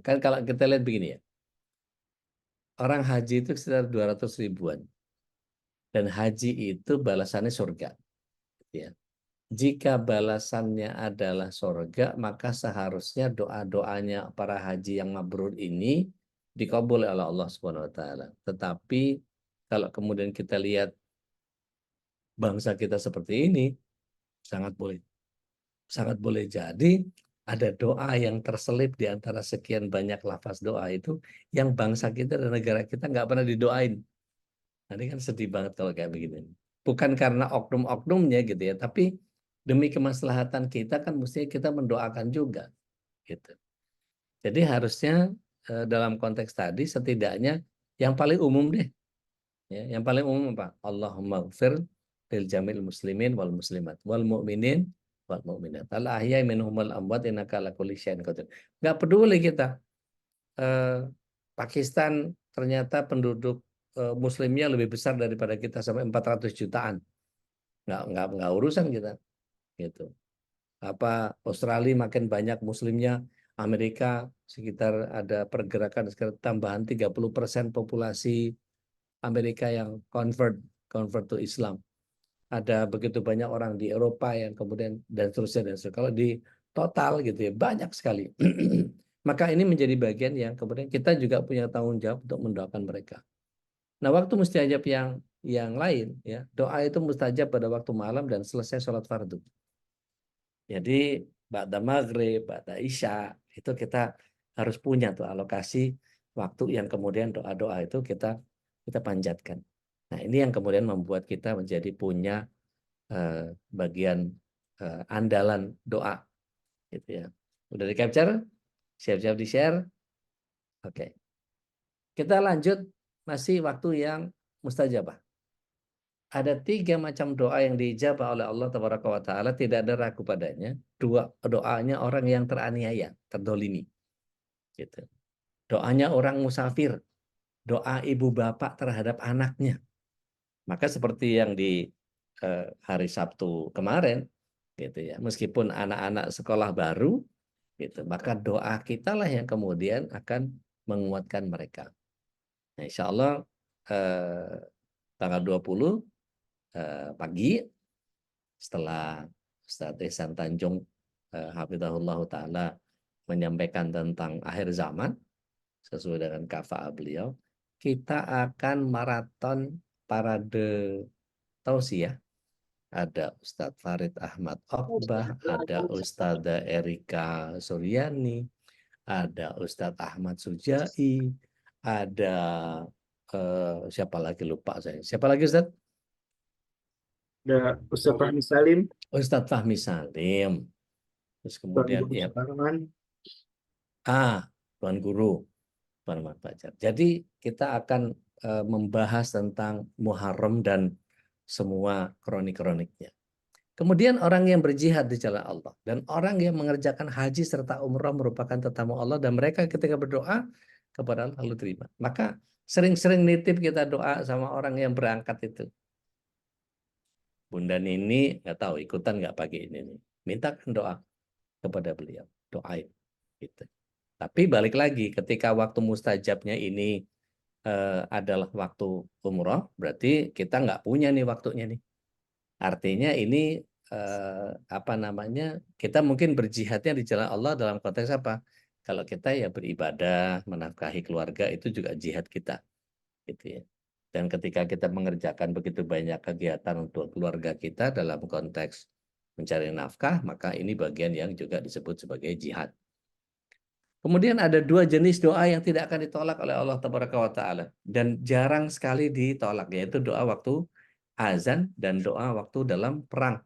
Kan kalau kita lihat begini ya, orang haji itu sekitar 200 ribuan. Dan haji itu balasannya surga. Ya. Jika balasannya adalah surga, maka seharusnya doa-doanya para haji yang mabrur ini dikabul oleh Allah Subhanahu wa taala. Tetapi kalau kemudian kita lihat bangsa kita seperti ini, sangat boleh jadi ada doa yang terselip di antara sekian banyak lafaz doa itu yang bangsa kita dan negara kita nggak pernah didoain. Nah, ini kan sedih banget kalau kayak begini. Bukan karena oknum-oknumnya gitu ya, tapi demi kemaslahatan kita kan mestinya kita mendoakan juga gitu. Jadi harusnya dalam konteks tadi setidaknya yang paling umum deh. Ya, yang paling umum apa? Allahumma gfir lil jamil muslimin wal muslimat wal mu'minin wal mu'minat. Al ahya'i minhumul amwat innaka ala kulli syai'in qadir. Nggak peduli kita. Pakistan ternyata penduduk muslimnya lebih besar daripada kita sampai 400 jutaan. Nggak urusan kita gitu. Apa Australia makin banyak muslimnya, Amerika sekitar ada pergerakan sekitar tambahan 30% populasi Amerika yang convert to Islam. Ada begitu banyak orang di Eropa yang kemudian dan seterusnya dan seterusnya. Kalau di total gitu ya banyak sekali. Maka ini menjadi bagian yang kemudian kita juga punya tanggung jawab untuk mendoakan mereka. Nah, waktu mustajab yang lain ya, doa itu mustajab pada waktu malam dan selesai sholat fardu. Jadi ba'da maghrib, ba'da isya itu kita harus punya tuh alokasi waktu yang kemudian doa-doa itu kita panjatkan. Nah, ini yang kemudian membuat kita menjadi punya bagian andalan doa gitu ya. Udah di capture? Siap-siap di share? Oke. Kita lanjut masih waktu yang mustajabah. Ada 3 macam doa yang diijabah oleh Allah Tabaraka wa Ta'ala, tidak ada ragu padanya. Doanya orang yang teraniaya, terdolimi. Gitu. Doanya orang musafir, doa ibu bapak terhadap anaknya. Maka seperti yang di hari Sabtu kemarin, gitu ya. Meskipun anak-anak sekolah baru, gitu, maka doa kita lah yang kemudian akan menguatkan mereka. Nah, insya Allah tanggal 20 pagi setelah Ustadz Ihsan Tanjung hafizahullah taala menyampaikan tentang akhir zaman sesuai dengan kafa'ah beliau, kita akan maraton parade tausiah. Ada Ustadz Farid Ahmad Okbah, ada Ustadzah Erika Suryani, ada Ustadz Ahmad Sujai, ada siapa lagi lupa saya. Siapa lagi Ustadz? Ada Ustaz Fahmi Salim, Ustadz Fahmi Salim. Terus Tuan kemudian Guru ya Suparman. Tuan Guru, Tuan Ahmad Fajar. Jadi kita akan membahas tentang Muharram dan semua kronik-kroniknya. Kemudian orang yang berjihad di jalan Allah dan orang yang mengerjakan haji serta umrah merupakan tetamu Allah dan mereka ketika berdoa kepada Allah lalu terima. Maka sering-sering nitip kita doa sama orang yang berangkat itu. Bunda Nini nggak tahu ikutan nggak pagi ini nih. Mintakan doa kepada beliau, doain gitu. Tapi balik lagi ketika waktu mustajabnya ini adalah waktu umrah, berarti kita nggak punya nih waktunya nih. Artinya ini apa namanya? Kita mungkin berjihadnya di jalan Allah dalam konteks apa? Kalau kita ya beribadah, menafkahi keluarga itu juga jihad kita, gitu ya. Dan ketika kita mengerjakan begitu banyak kegiatan untuk keluarga kita dalam konteks mencari nafkah, maka ini bagian yang juga disebut sebagai jihad. Kemudian ada 2 jenis doa yang tidak akan ditolak oleh Allah Tabaraka wa Ta'ala dan jarang sekali ditolak, yaitu doa waktu azan dan doa waktu dalam perang.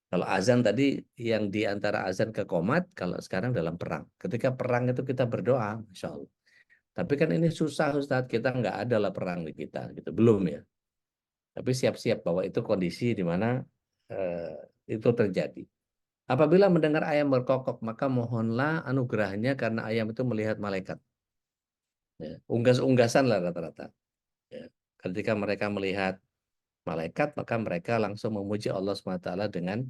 Kalau azan tadi yang di antara azan ke qomat, kalau sekarang dalam perang. Ketika perang itu kita berdoa, Masya Allah. Tapi kan ini susah Ustadz, kita nggak ada lah perang di kita, gitu. Belum ya. Tapi siap-siap bahwa itu kondisi di mana itu terjadi. Apabila mendengar ayam berkokok, maka mohonlah anugerahnya karena ayam itu melihat malaikat. Ya, unggas-unggasan lah rata-rata. Ya. Ketika mereka melihat malaikat, maka mereka langsung memuji Allah SWT dengan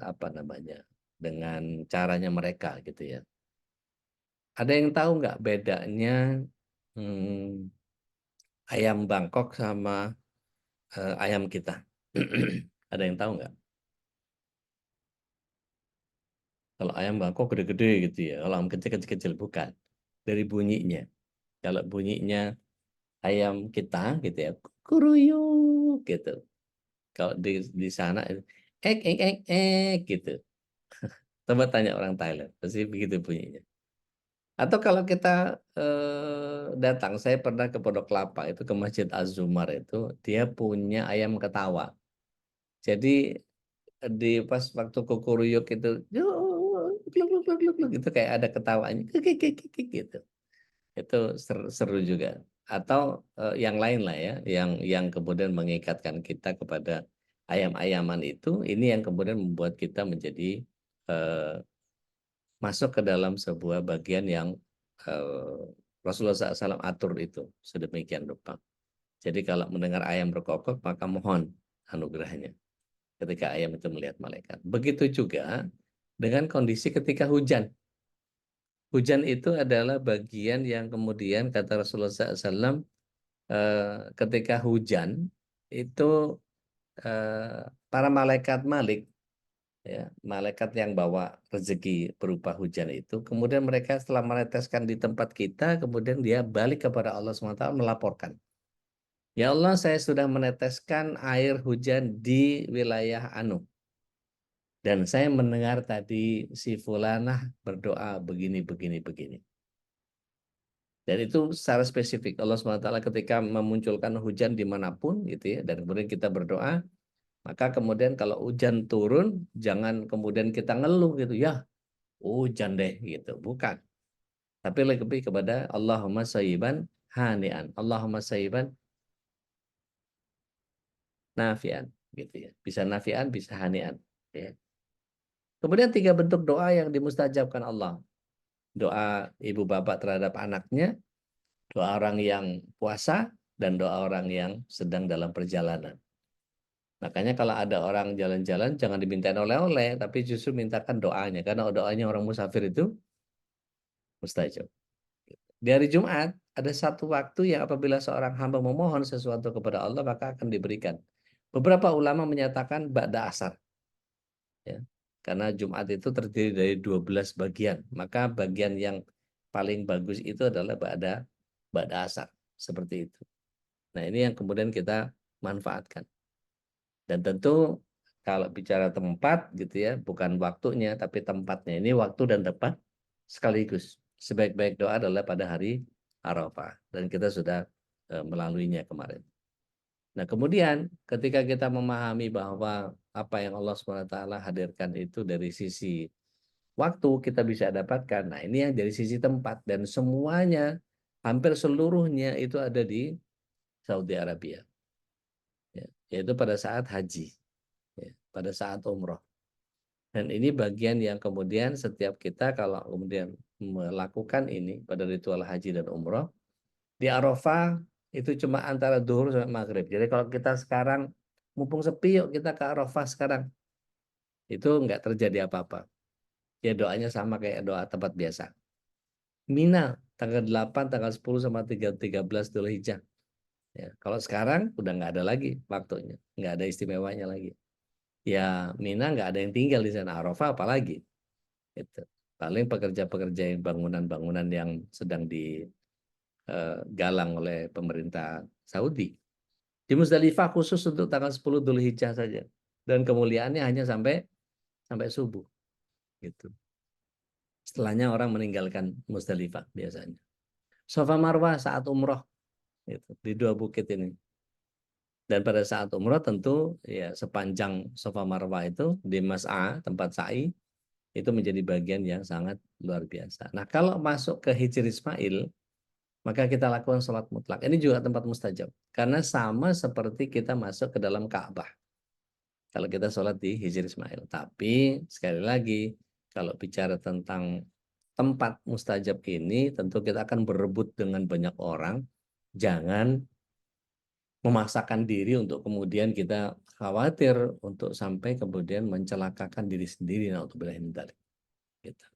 apa namanya, dengan caranya mereka gitu ya. Ada yang tahu nggak bedanya ayam Bangkok sama ayam kita? Ada yang tahu nggak? Kalau ayam Bangkok gede-gede gitu ya, kalau ayam kecil-kecil bukan. Dari bunyinya. Kalau bunyinya ayam kita gitu ya, kuruyuk gitu. Kalau di sana gitu. Coba tanya orang Thailand, pasti begitu bunyinya. Atau kalau kita datang, saya pernah ke Pondok Kelapa itu ke Masjid Az-Zumar itu, dia punya ayam ketawa. Jadi di pas waktu kukuruyuk itu, gitu kayak ada ketawanya, gitu. Itu seru juga. Atau yang lain lah ya, yang kemudian mengikatkan kita kepada ayam-ayaman itu, ini yang kemudian membuat kita menjadi masuk ke dalam sebuah bagian yang Rasulullah SAW atur itu sedemikian rupa. Jadi kalau mendengar ayam berkokok, maka mohon anugerahnya ketika ayam itu melihat malaikat. Begitu juga dengan kondisi ketika hujan. Hujan itu adalah bagian yang kemudian kata Rasulullah SAW, ketika hujan itu para malaikat Malik, ya, malaikat yang bawa rezeki berupa hujan itu, kemudian mereka setelah meneteskan di tempat kita, kemudian dia balik kepada Allah SWT melaporkan. Ya Allah, saya sudah meneteskan air hujan di wilayah Anu. Dan saya mendengar tadi si fulanah berdoa begini, begini, begini. Dan itu secara spesifik. Allah SWT ketika memunculkan hujan dimanapun gitu ya, dan kemudian kita berdoa, maka kemudian kalau hujan turun, jangan kemudian kita ngeluh gitu, ya hujan deh gitu. Bukan. Tapi lebih kepada Allahumma sayyiban hani'an. Allahumma sayyiban nafi'an. Gitu ya. Bisa nafi'an, bisa hani'an. Ya. Kemudian 3 bentuk doa yang dimustajabkan Allah. Doa ibu bapak terhadap anaknya, doa orang yang puasa, dan doa orang yang sedang dalam perjalanan. Makanya kalau ada orang jalan-jalan, jangan dimintain oleh-oleh, tapi justru mintakan doanya. Karena doanya orang musafir itu mustajab. Di hari Jumat, ada satu waktu yang apabila seorang hamba memohon sesuatu kepada Allah, maka akan diberikan. Beberapa ulama menyatakan ba'da asar. Ya. Karena Jumat itu terdiri dari 12 bagian. Maka bagian yang paling bagus itu adalah ba'da asar. Seperti itu. Nah ini yang kemudian kita manfaatkan. Dan tentu kalau bicara tempat gitu ya, bukan waktunya tapi tempatnya. Ini waktu dan tempat sekaligus. Sebaik-baik doa adalah pada hari Arafah dan kita sudah melaluinya kemarin. Nah, kemudian ketika kita memahami bahwa apa yang Allah SWT hadirkan itu dari sisi waktu kita bisa dapatkan. Nah, ini yang dari sisi tempat dan semuanya hampir seluruhnya itu ada di Saudi Arabia. Ya, yaitu pada saat haji, ya, pada saat umroh. Dan ini bagian yang kemudian setiap kita kalau kemudian melakukan ini pada ritual haji dan umroh, di Arafah itu cuma antara duhur sampai maghrib. Jadi kalau kita sekarang, mumpung sepi yuk kita ke Arafah sekarang. Itu nggak terjadi apa-apa. Ya doanya sama kayak doa tempat biasa. Mina, tanggal 8, tanggal 10 sama 13 Dzulhijjah. Ya, kalau sekarang udah nggak ada lagi waktunya. Nggak ada istimewanya lagi. Ya Mina nggak ada yang tinggal di sana, Arafah apalagi itu paling pekerja-pekerja yang bangunan-bangunan yang sedang digalang oleh pemerintah Saudi di Musdalifah khusus untuk tanggal 10 Dzulhijjah saja dan kemuliaannya hanya sampai subuh gitu. Setelahnya orang meninggalkan Musdalifah biasanya. Safa Marwah saat umroh gitu, di 2 bukit ini. Dan pada saat umroh tentu ya sepanjang Safa Marwah itu di Mas'a tempat sa'i itu menjadi bagian yang sangat luar biasa. Nah kalau masuk ke Hijr Ismail maka kita lakukan sholat mutlak. Ini juga tempat mustajab karena sama seperti kita masuk ke dalam Ka'bah. Kalau kita sholat di Hijr Ismail. Tapi sekali lagi kalau bicara tentang tempat mustajab ini tentu kita akan berebut dengan banyak orang. Jangan memaksakan diri untuk kemudian kita khawatir untuk sampai kemudian mencelakakan diri sendiri. Na'udzubillah min dzalik. Gitu.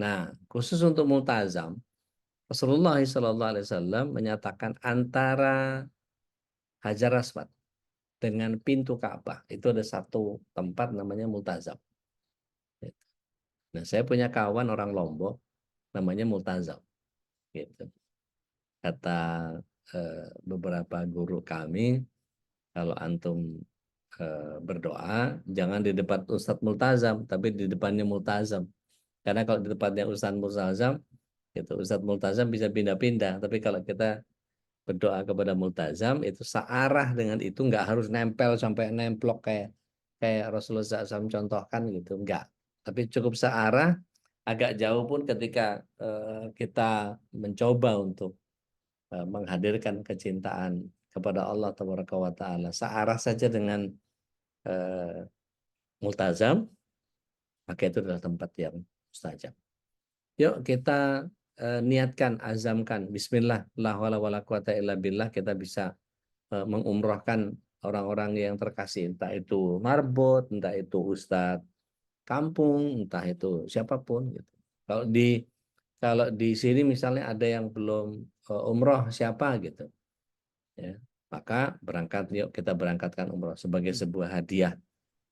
Nah, khusus untuk multazam, Rasulullah SAW menyatakan antara Hajar Aswad dengan pintu Ka'bah itu ada satu tempat namanya multazam. Gitu. Nah, saya punya kawan orang Lombok namanya multazam. Gitu. Kata beberapa guru kami, kalau antum berdoa jangan di depan Ustadz Multazam, tapi di depannya Multazam. Karena kalau di depannya Ustadz Multazam, gitu, Ustadz Multazam bisa pindah-pindah. Tapi kalau kita berdoa kepada Multazam itu searah dengan itu, nggak harus nempel sampai nemplok kayak kayak Rasulullah SAW contohkan gitu, nggak. Tapi cukup searah, agak jauh pun ketika kita mencoba untuk menghadirkan kecintaan kepada Allah Taala, searah saja dengan eh, multazam, maka itu adalah tempat yang mustajab. Yuk kita niatkan, azamkan, Bismillah, la haula wala quwata illa billah, kita bisa mengumrohkan orang-orang yang terkasih, entah itu marbot, entah itu ustadz kampung, entah itu siapapun gitu. Kalau di sini misalnya ada yang belum umroh siapa gitu, ya, maka yuk kita berangkatkan umroh sebagai sebuah hadiah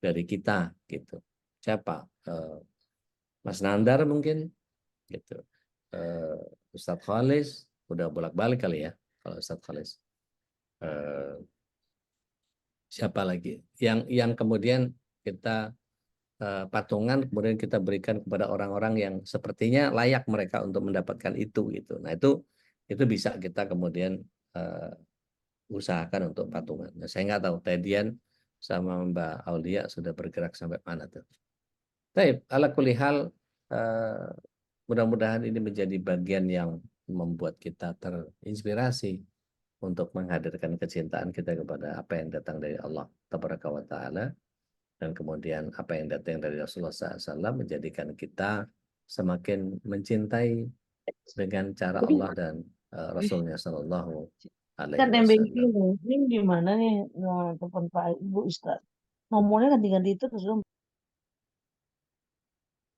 dari kita gitu. Siapa? Mas Nandar mungkin gitu. Eh, Ustadz Khalis udah bolak-balik kali ya kalau Ustadz Khalis. Eh, Siapa lagi? Yang kemudian kita patungan kemudian kita berikan kepada orang-orang yang sepertinya layak mereka untuk mendapatkan itu gitu. Nah, itu bisa kita kemudian eh, usahakan untuk patungan. Nah, saya nggak tahu Tedian sama Mbak Aulia sudah bergerak sampai mana tuh. Baik, ala kulli hal eh, mudah-mudahan ini menjadi bagian yang membuat kita terinspirasi untuk menghadirkan kecintaan kita kepada apa yang datang dari Allah Tabaraka wa Ta'ala, dan kemudian apa yang datang dari Rasulullah SAW menjadikan kita semakin mencintai dengan cara Allah dan Rasulnya Sallallahu Kan Alaihi nembeng Wasallam. ini gimana nih telepon Pak Ibu Ustaz. Nomornya ganti-ganti terus dong.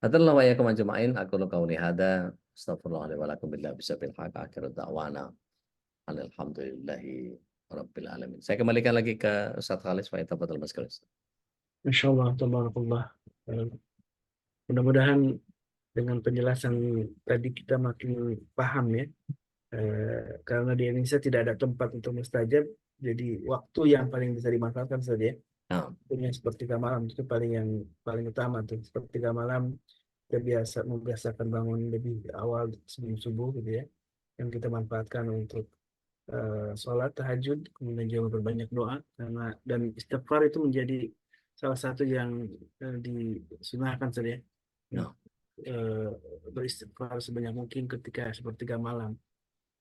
Hatallah wa iyyakum ajma'in. Aku qauli hada astaghfirullah wa lakum billahi bisabil haq akhir da'wana alhamdulillahi rabbil alamin. Saya kembalikan lagi ke Ustaz Khalis wa tafadhal Mas Khalis. Insyaallah, tabarakallah. Mudah-mudahan dengan penjelasan tadi kita makin paham ya. Karena di Indonesia tidak ada tempat untuk mustajab, jadi waktu yang paling bisa dimanfaatkan saja. Nah, Punya sepertiga malam itu paling utama tuh. Sepertiga malam kita membiasakan bangun lebih awal sebelum subuh gitu ya. Yang kita manfaatkan untuk sholat tahajud, kemudian juga berbanyak doa, dan istighfar itu menjadi salah satu yang disunahkan saja. nah, Beristighfar sebanyak mungkin ketika sepertiga malam.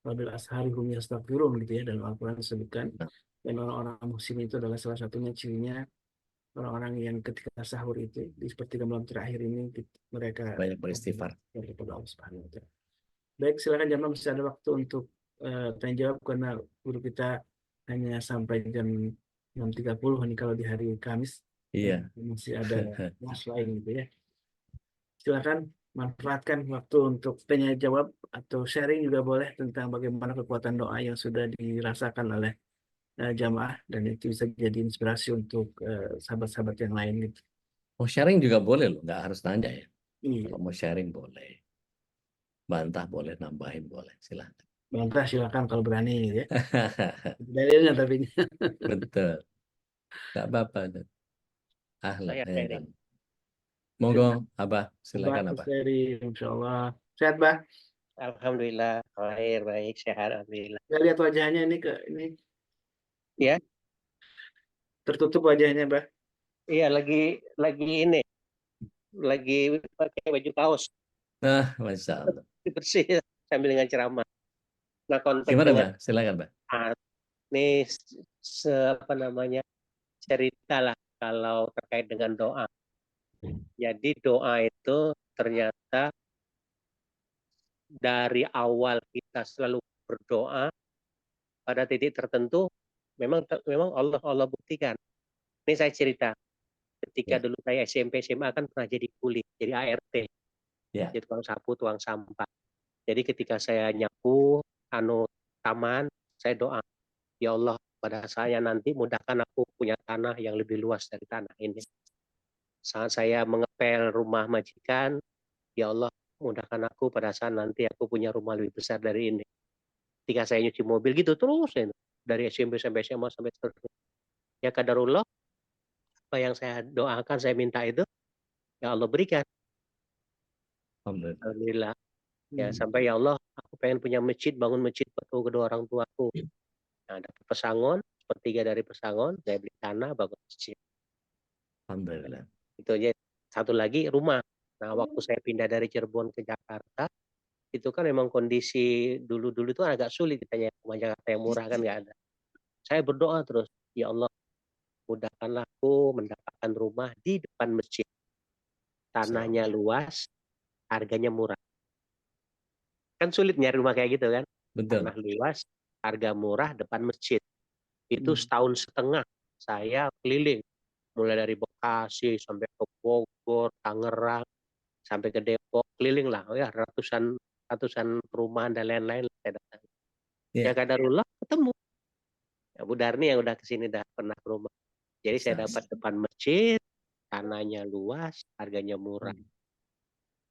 Wabil ashari hum yastaghfirun gitu ya, dalam Al-Quran disebutkan. nah, Dan orang-orang muslim itu adalah salah satunya cirinya orang-orang yang ketika sahur itu di sepertiga malam terakhir ini mereka banyak beristighfar. kepada Allah Subhanahu wa Ta'ala. Baik, silakan jamaah, masih ada waktu untuk tanya jawab karena guru kita hanya sampai jam 6.30 ini kalau di hari Kamis. Iya. Masih ada kelas lain gitu ya. Silakan manfaatkan waktu untuk tanya jawab atau sharing juga boleh tentang bagaimana kekuatan doa yang sudah dirasakan oleh jamaah, dan itu bisa jadi inspirasi untuk sahabat-sahabat yang lain gitu. Mau sharing juga boleh loh, nggak harus nanya ya. Iya, Kalau mau sharing boleh, bantah boleh, nambahin boleh, silahkan. bantah silakan kalau berani gitu ya. Dalilnya tapi Betul, nggak apa-apa. Ahlan, Saya ya sharing. kan. Monggo, Abah, silakan Abah Abah. sharing, insya Allah. Sehat, Bah? Alhamdulillah, baik, baik, sehat, alhamdulillah. Kita lihat wajahnya ini Ya, tertutup wajahnya, Bah. iya lagi ini, lagi pakai baju kaos Nah, Masya Allah. bersih sambil dengan ceramah. Nah, konteks Gimana, dengan Mbak? Silakan, Mbak. ini apa namanya cerita lah kalau terkait dengan doa. Jadi doa itu ternyata dari awal kita selalu berdoa pada titik tertentu memang Allah buktikan. Ini saya cerita. Ketika Ya. dulu saya SMP SMA kan pernah jadi kuli, jadi ART, Ya. jadi tukang sapu, tukang sampah. Jadi ketika saya nyapu taman, saya doa, ya Allah, pada saya nanti mudahkan aku punya tanah yang lebih luas dari tanah ini. Saat saya mengepel rumah majikan, ya Allah, mudahkan aku pada saat nanti aku punya rumah lebih besar dari ini. Ketika saya nyuci mobil gitu terus ya, dari SMP sampai SMA sampai seterusnya. Ya kadarullah, apa yang saya doakan, saya minta itu, ya Allah berikan. Alhamdulillah. Alhamdulillah. Ya sampai ya Allah, aku pengen punya masjid, bangun masjid buat kedua orang tuaku. Nah, dapat pesangon, sepertiga dari pesangon, saya beli tanah, bangun masjid. Alhamdulillah. Itu aja. Satu lagi rumah. Nah, waktu saya pindah dari Cirebon ke Jakarta, itu kan memang kondisi dulu-dulu itu agak sulit ditanya rumah Jakarta yang murah kan nggak ada. Saya berdoa terus, ya Allah, mudahkanlah aku mendapatkan rumah di depan masjid. Tanahnya luas, harganya murah. Kan sulit nyari rumah kayak gitu kan. Betul. Tanah luas, harga murah, depan masjid. Itu setahun setengah saya keliling. Mulai dari Bekasi sampai ke Bogor, Tangerang, sampai ke Depok, keliling lah. Oh ya, ratusan perumahan dan lain-lain saya datang. Ya Iya. kadarullah ketemu. Ya, Bu Darni yang udah kesini dah pernah ke rumah. Jadi saya Ustaz. dapat depan masjid, tanahnya luas, harganya murah.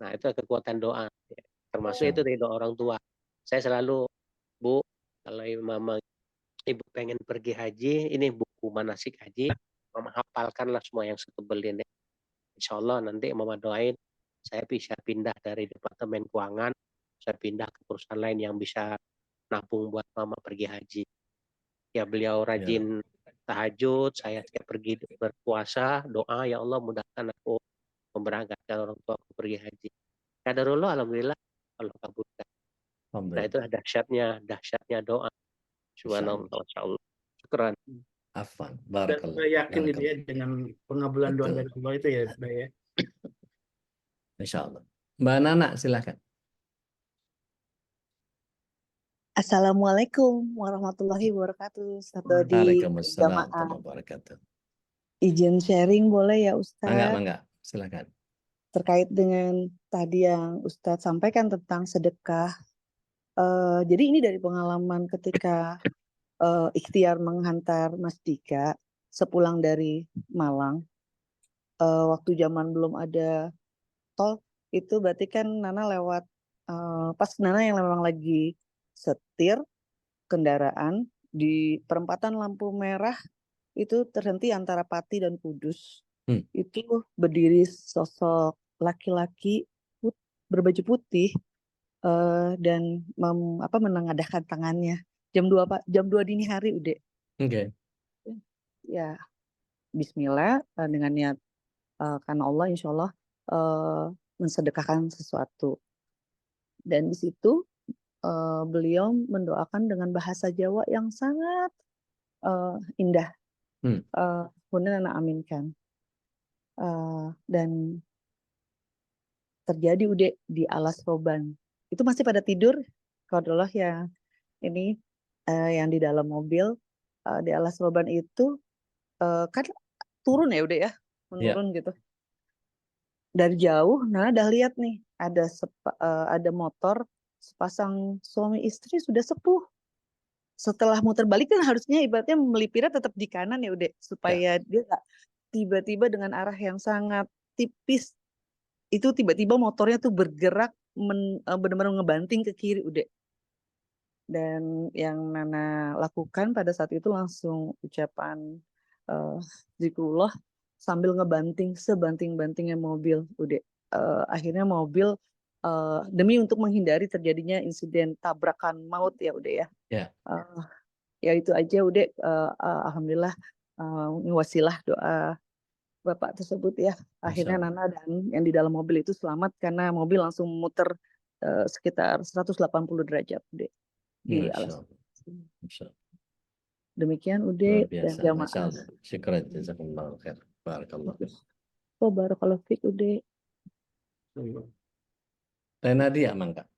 Nah itu kekuatan doa. Ya. Termasuk itu dari doa orang tua. Saya selalu, Bu, kalau mama ibu pengen pergi haji, ini buku manasik haji, mama hafalkanlah semua yang setebel ini. Insya Allah nanti mama doain saya bisa pindah dari departemen keuangan, saya pindah ke perusahaan lain yang bisa nabung buat mama pergi haji. Ya beliau rajin tahajud, saya tiap pergi berpuasa, doa ya Allah mudahkan aku memberangkatkan orang tua aku pergi haji. Kadarullah alhamdulillah Allah kabulkan. Nah itu dahsyatnya doa. Subhanallah, masyaallah. Syukran. Afwan. Dan Barakallah. saya yakin itu ya dengan pengabulan doa Betul. dari Allah itu ya, Mbak ya. Insya Allah. Mbak Nana, silakan. Assalamualaikum warahmatullahi wabarakatuh. Ustaz Dodi, Waalaikumsalam jamaah. warahmatullahi wabarakatuh. Izin sharing boleh ya Ustaz? Mangga, silakan. Terkait dengan tadi yang Ustaz sampaikan tentang sedekah. Jadi ini dari pengalaman ketika ikhtiar menghantar Mas Dika sepulang dari Malang. Waktu zaman belum ada tol, itu berarti kan Nana lewat, pas Nana yang memang lagi setir kendaraan di perempatan lampu merah itu terhenti antara Pati dan Kudus. Itu berdiri sosok laki-laki berbaju putih dan menengadahkan tangannya jam 2 dini hari udah. Oke. Ya Bismillah dengan niat karena Allah insya Allah mensedekahkan sesuatu. Dan di situ beliau mendoakan dengan bahasa Jawa yang sangat indah. Kemudian anak aminkan. Dan terjadi udah di alas roban. Itu masih pada tidur. Kalau yang ini yang di dalam mobil di alas roban itu kan turun ya udah ya, menurun gitu. Dari jauh, nah udah lihat nih ada motor sepasang suami istri sudah sepuh. Setelah muter balik kan harusnya ibaratnya melipirnya tetap di kanan ya udah supaya dia nggak tiba-tiba dengan arah yang sangat tipis itu tiba-tiba motornya tuh bergerak benar-benar ngebanting ke kiri udah. Dan yang Nana lakukan pada saat itu langsung ucapan zikrullah sambil ngebanting sebanting-bantingnya mobil udah. Akhirnya mobil demi untuk menghindari terjadinya insiden tabrakan maut ya udah ya. Ya itu aja udah alhamdulillah wasilah doa Bapak tersebut ya. Akhirnya Nana dan yang di dalam mobil itu selamat karena mobil langsung muter sekitar 180 derajat deh di alas. Demikian udah dan jamaah. Syukran jazakumullah khair. Barakallah. Oh barakallahu fiik udah. Nadia mangga.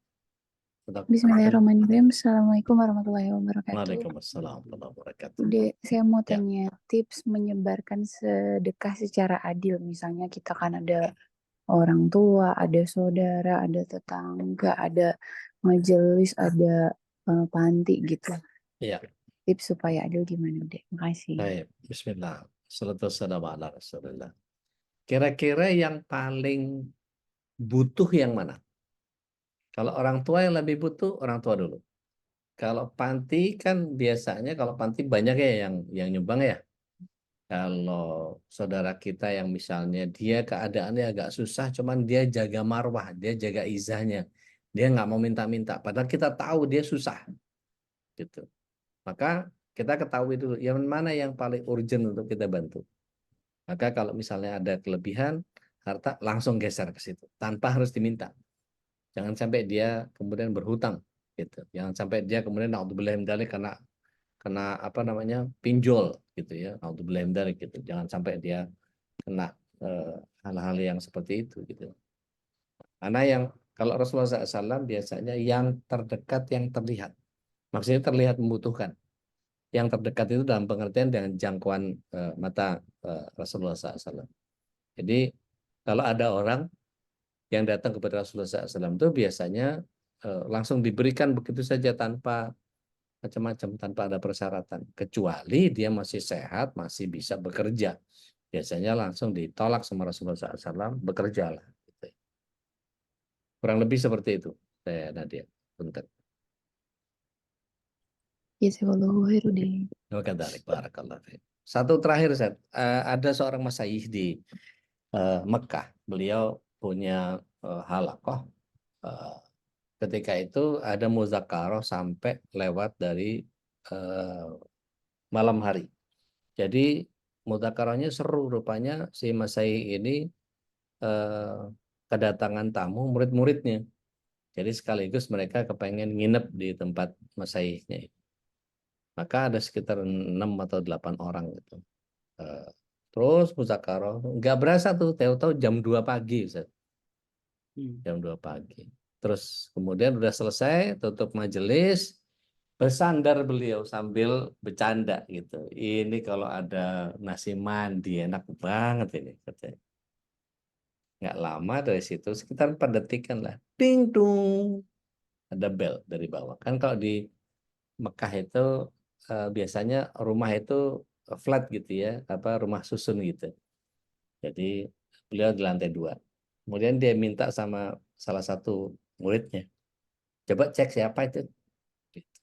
Bismillahirrahmanirrahim. Assalamualaikum warahmatullahi wabarakatuh. Waalaikumsalam warahmatullahi wabarakatuh. Udah, saya mau tanya tips menyebarkan sedekah secara adil. Misalnya kita kan ada orang tua, ada saudara, ada tetangga, ada majelis, ada panti gitu. Iya. Tips supaya adil gimana deh? Makasih. Baik, Bismillah. Salatu wassalamu ala Rasulillah. Kira-kira yang paling butuh yang mana? Kalau orang tua yang lebih butuh, orang tua dulu. Kalau panti kan biasanya kalau panti banyak ya yang nyumbang ya. Kalau saudara kita yang misalnya dia keadaannya agak susah, cuman dia jaga marwah, dia jaga izahnya, dia nggak mau minta-minta. Padahal kita tahu dia susah, gitu. Maka kita ketahui dulu yang mana yang paling urgent untuk kita bantu. Maka kalau misalnya ada kelebihan harta, langsung geser ke situ, tanpa harus diminta. Jangan sampai dia kemudian berhutang, gitu. Jangan sampai dia kemudian naudzubillah min dzalik karena kena apa namanya pinjol gitu ya, auto blender gitu. Jangan sampai dia kena hal-hal yang seperti itu gitu. Karena yang kalau Rasulullah SAW biasanya yang terdekat yang terlihat, maksudnya terlihat membutuhkan. Yang terdekat itu dalam pengertian dengan jangkauan mata Rasulullah SAW. Jadi kalau ada orang yang datang kepada Rasulullah SAW itu biasanya langsung diberikan begitu saja tanpa macam-macam, tanpa ada persyaratan. Kecuali dia masih sehat, masih bisa bekerja. Biasanya langsung ditolak sama Rasulullah SAW, bekerjalah. Gitu. Kurang lebih seperti itu, saya Nadia. Punten. Jazakallahu khairan. Wakadzalik, barakallahu fiik. Satu terakhir, Ustaz. Ada seorang masyayikh di Mekah. Beliau punya halaqah. Ketika itu ada muzakarah sampai lewat dari malam hari. Jadi muzakarahnya seru, rupanya si masyayikh ini kedatangan tamu murid-muridnya. Jadi sekaligus mereka kepengen nginep di tempat masyayikhnya. Maka ada sekitar 6 atau 8 orang gitu. Terus muzakarah, nggak berasa tuh, tahu-tahu jam 2 pagi, Ustaz. Jam 2 pagi. Terus kemudian udah selesai, tutup majelis, bersandar beliau sambil bercanda gitu. Ini kalau ada nasi mandi enak banget ini, katanya. Nggak lama dari situ, sekitar 4 detikan lah. Ding dung. Ada bel dari bawah. Kan kalau di Mekah itu biasanya rumah itu flat gitu ya, apa rumah susun gitu. Jadi beliau di lantai 2. Kemudian dia minta sama salah satu muridnya, coba cek siapa itu. Gitu.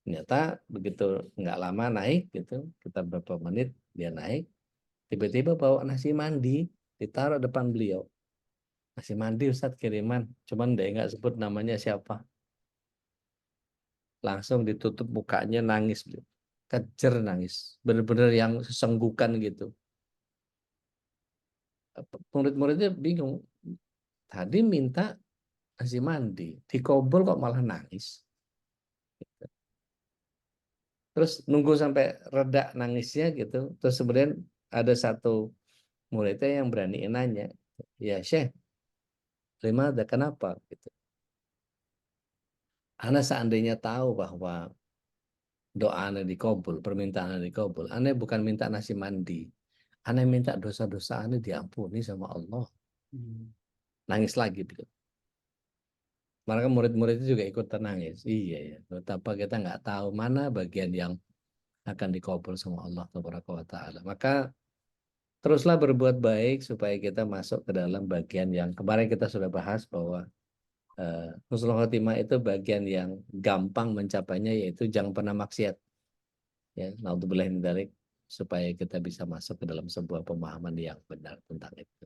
Ternyata begitu nggak lama naik gitu, kita beberapa menit dia naik, tiba-tiba bawa nasi mandi ditaruh depan beliau. Nasi mandi Ustadz kiriman, cuman dia nggak sebut namanya siapa. Langsung ditutup mukanya, nangis beliau. Kejer nangis, bener-bener yang sesenggukan gitu. Murid-muridnya bingung, tadi minta nasi mandi, dikobol kok malah nangis. Terus nunggu sampai reda nangisnya gitu, terus kemudian ada satu muridnya yang berani nanya, ya Syekh, ada kenapa? Gitu. Ana seandainya tahu bahwa doa Ana dikabul, permintaan Ana dikabul, Ana bukan minta nasi mandi, Ana minta dosa-dosa Ana diampuni sama Allah. Nangis lagi gitu. Maka murid-murid itu juga ikut nangis. Iya ya, betapa kita nggak tahu mana bagian yang akan dikabul sama Allah Taala. Maka teruslah berbuat baik supaya kita masuk ke dalam bagian yang kemarin kita sudah bahas bahwa husnul khotimah itu bagian yang gampang mencapainya, yaitu jangan pernah maksiat. Ya, naudzubillah min dzalik, supaya kita bisa masuk ke dalam sebuah pemahaman yang benar tentang itu.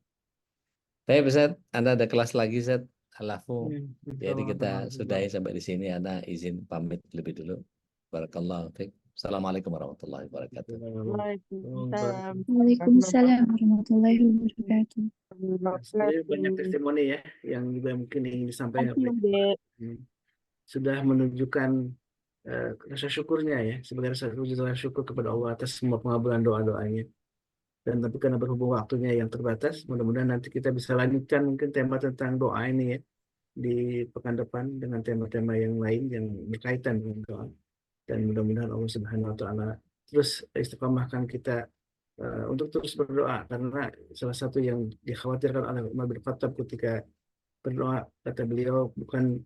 Tapi Ustaz, Anda ada kelas lagi, Ustaz? Alafu. Jadi kita sudahi sampai di sini. Anda izin pamit lebih dulu. Barakallahu fiik. Assalamualaikum warahmatullahi wabarakatuh. Waalaikumsalam. Waalaikumsalam warahmatullahi wabarakatuh. Sebenarnya banyak testimoni ya yang juga mungkin ingin disampaikan Thank you, Dek. sudah menunjukkan rasa syukurnya ya, sebagai rasa syukur kepada Allah atas semua pengabulan doa-doanya. Dan tapi karena berhubung waktunya yang terbatas, mudah-mudahan nanti kita bisa lanjutkan mungkin tema tentang doa ini ya di pekan depan dengan tema-tema yang lain yang berkaitan dengan doa. Dan mudah-mudahan Allah Subhanahu wa taala terus istiqomahkan kita untuk terus berdoa, karena salah satu yang dikhawatirkan oleh Umar bin Khattab ketika berdoa, kata beliau, bukan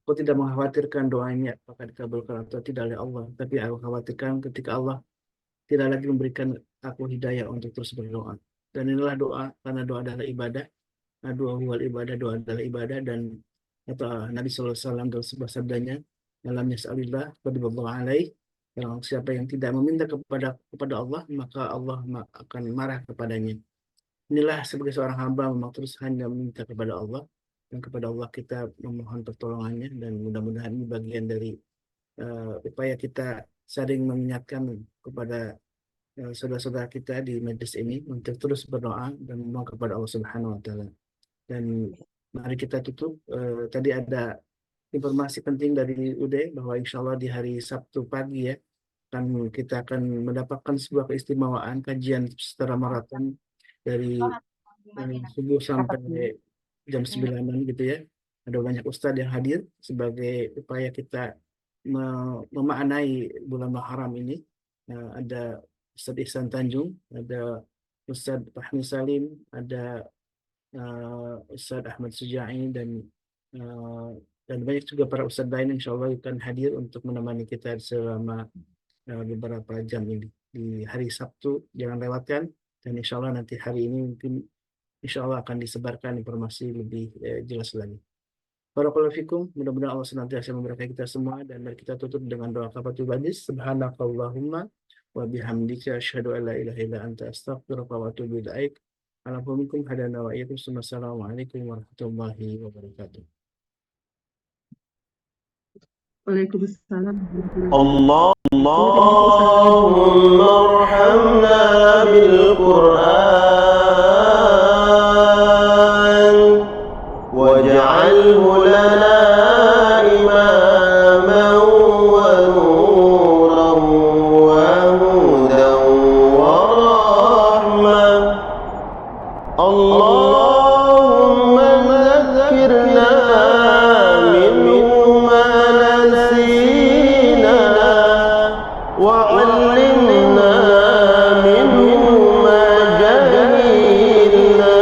aku tidak mengkhawatirkan doanya apakah dikabulkan atau tidak oleh Allah, tapi aku khawatirkan ketika Allah tidak lagi memberikan aku hidayah untuk terus berdoa. Dan inilah doa, karena doa adalah ibadah. Doa huwal ibadah, doa adalah ibadah. Dan kata Nabi SAW dalam sebuah sabdanya, dalam yas'alillah qadiballahu alaih, siapa yang tidak meminta kepada Allah, maka Allah akan marah kepadanya. Inilah sebagai seorang hamba memang terus hanya meminta kepada Allah, dan kepada Allah kita memohon pertolongannya, dan mudah-mudahan ini bagian dari upaya kita sering mengingatkan kepada saudara-saudara kita di majelis ini untuk terus berdoa dan memohon kepada Allah Subhanahu wa taala. Dan mari kita tutup. Tadi ada informasi penting dari Ude bahwa insya Allah di hari Sabtu pagi ya kita akan mendapatkan sebuah keistimewaan kajian secara maraton dari subuh sampai jam 9 gitu ya. Ada banyak ustadz yang hadir sebagai upaya kita memaknai bulan Muharram ini. Ada Ustadz Ihsan Tanjung, ada Ustadz Fahmi Salim, ada Ustadz Ahmad Suja'i dan banyak juga para ustadz lain insya Allah akan hadir untuk menemani kita selama beberapa jam ini di hari Sabtu. Jangan lewatkan, dan insya Allah nanti hari ini mungkin insya Allah akan disebarkan informasi lebih jelas lagi. Barakallahu fikum, mudah-mudahan Allah senantiasa memberkahi kita semua, dan mari kita tutup dengan doa kafaratul majlis. Subhanakallahumma wa bihamdika asyhadu an la ilaha illa anta astaghfiruka wa atubu ilaik. Alhamdulillah hadana wa iyyakum. Assalamualaikum warahmatullahi wabarakatuh. Waalaikumsalam. Allahumma arhamna bil Qur'an waj'alhu lana imaman wa nuran wa hudan wa rahmah. Allahumma dhakkirna minhu ma nasina وعلمنا منه ما جهلنا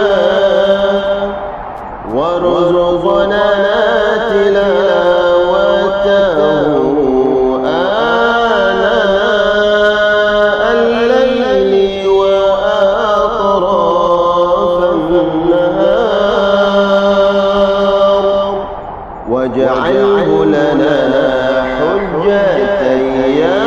وارزقنا تلاوته آناء الليل وأطراف النهار واجعله لنا حجة يا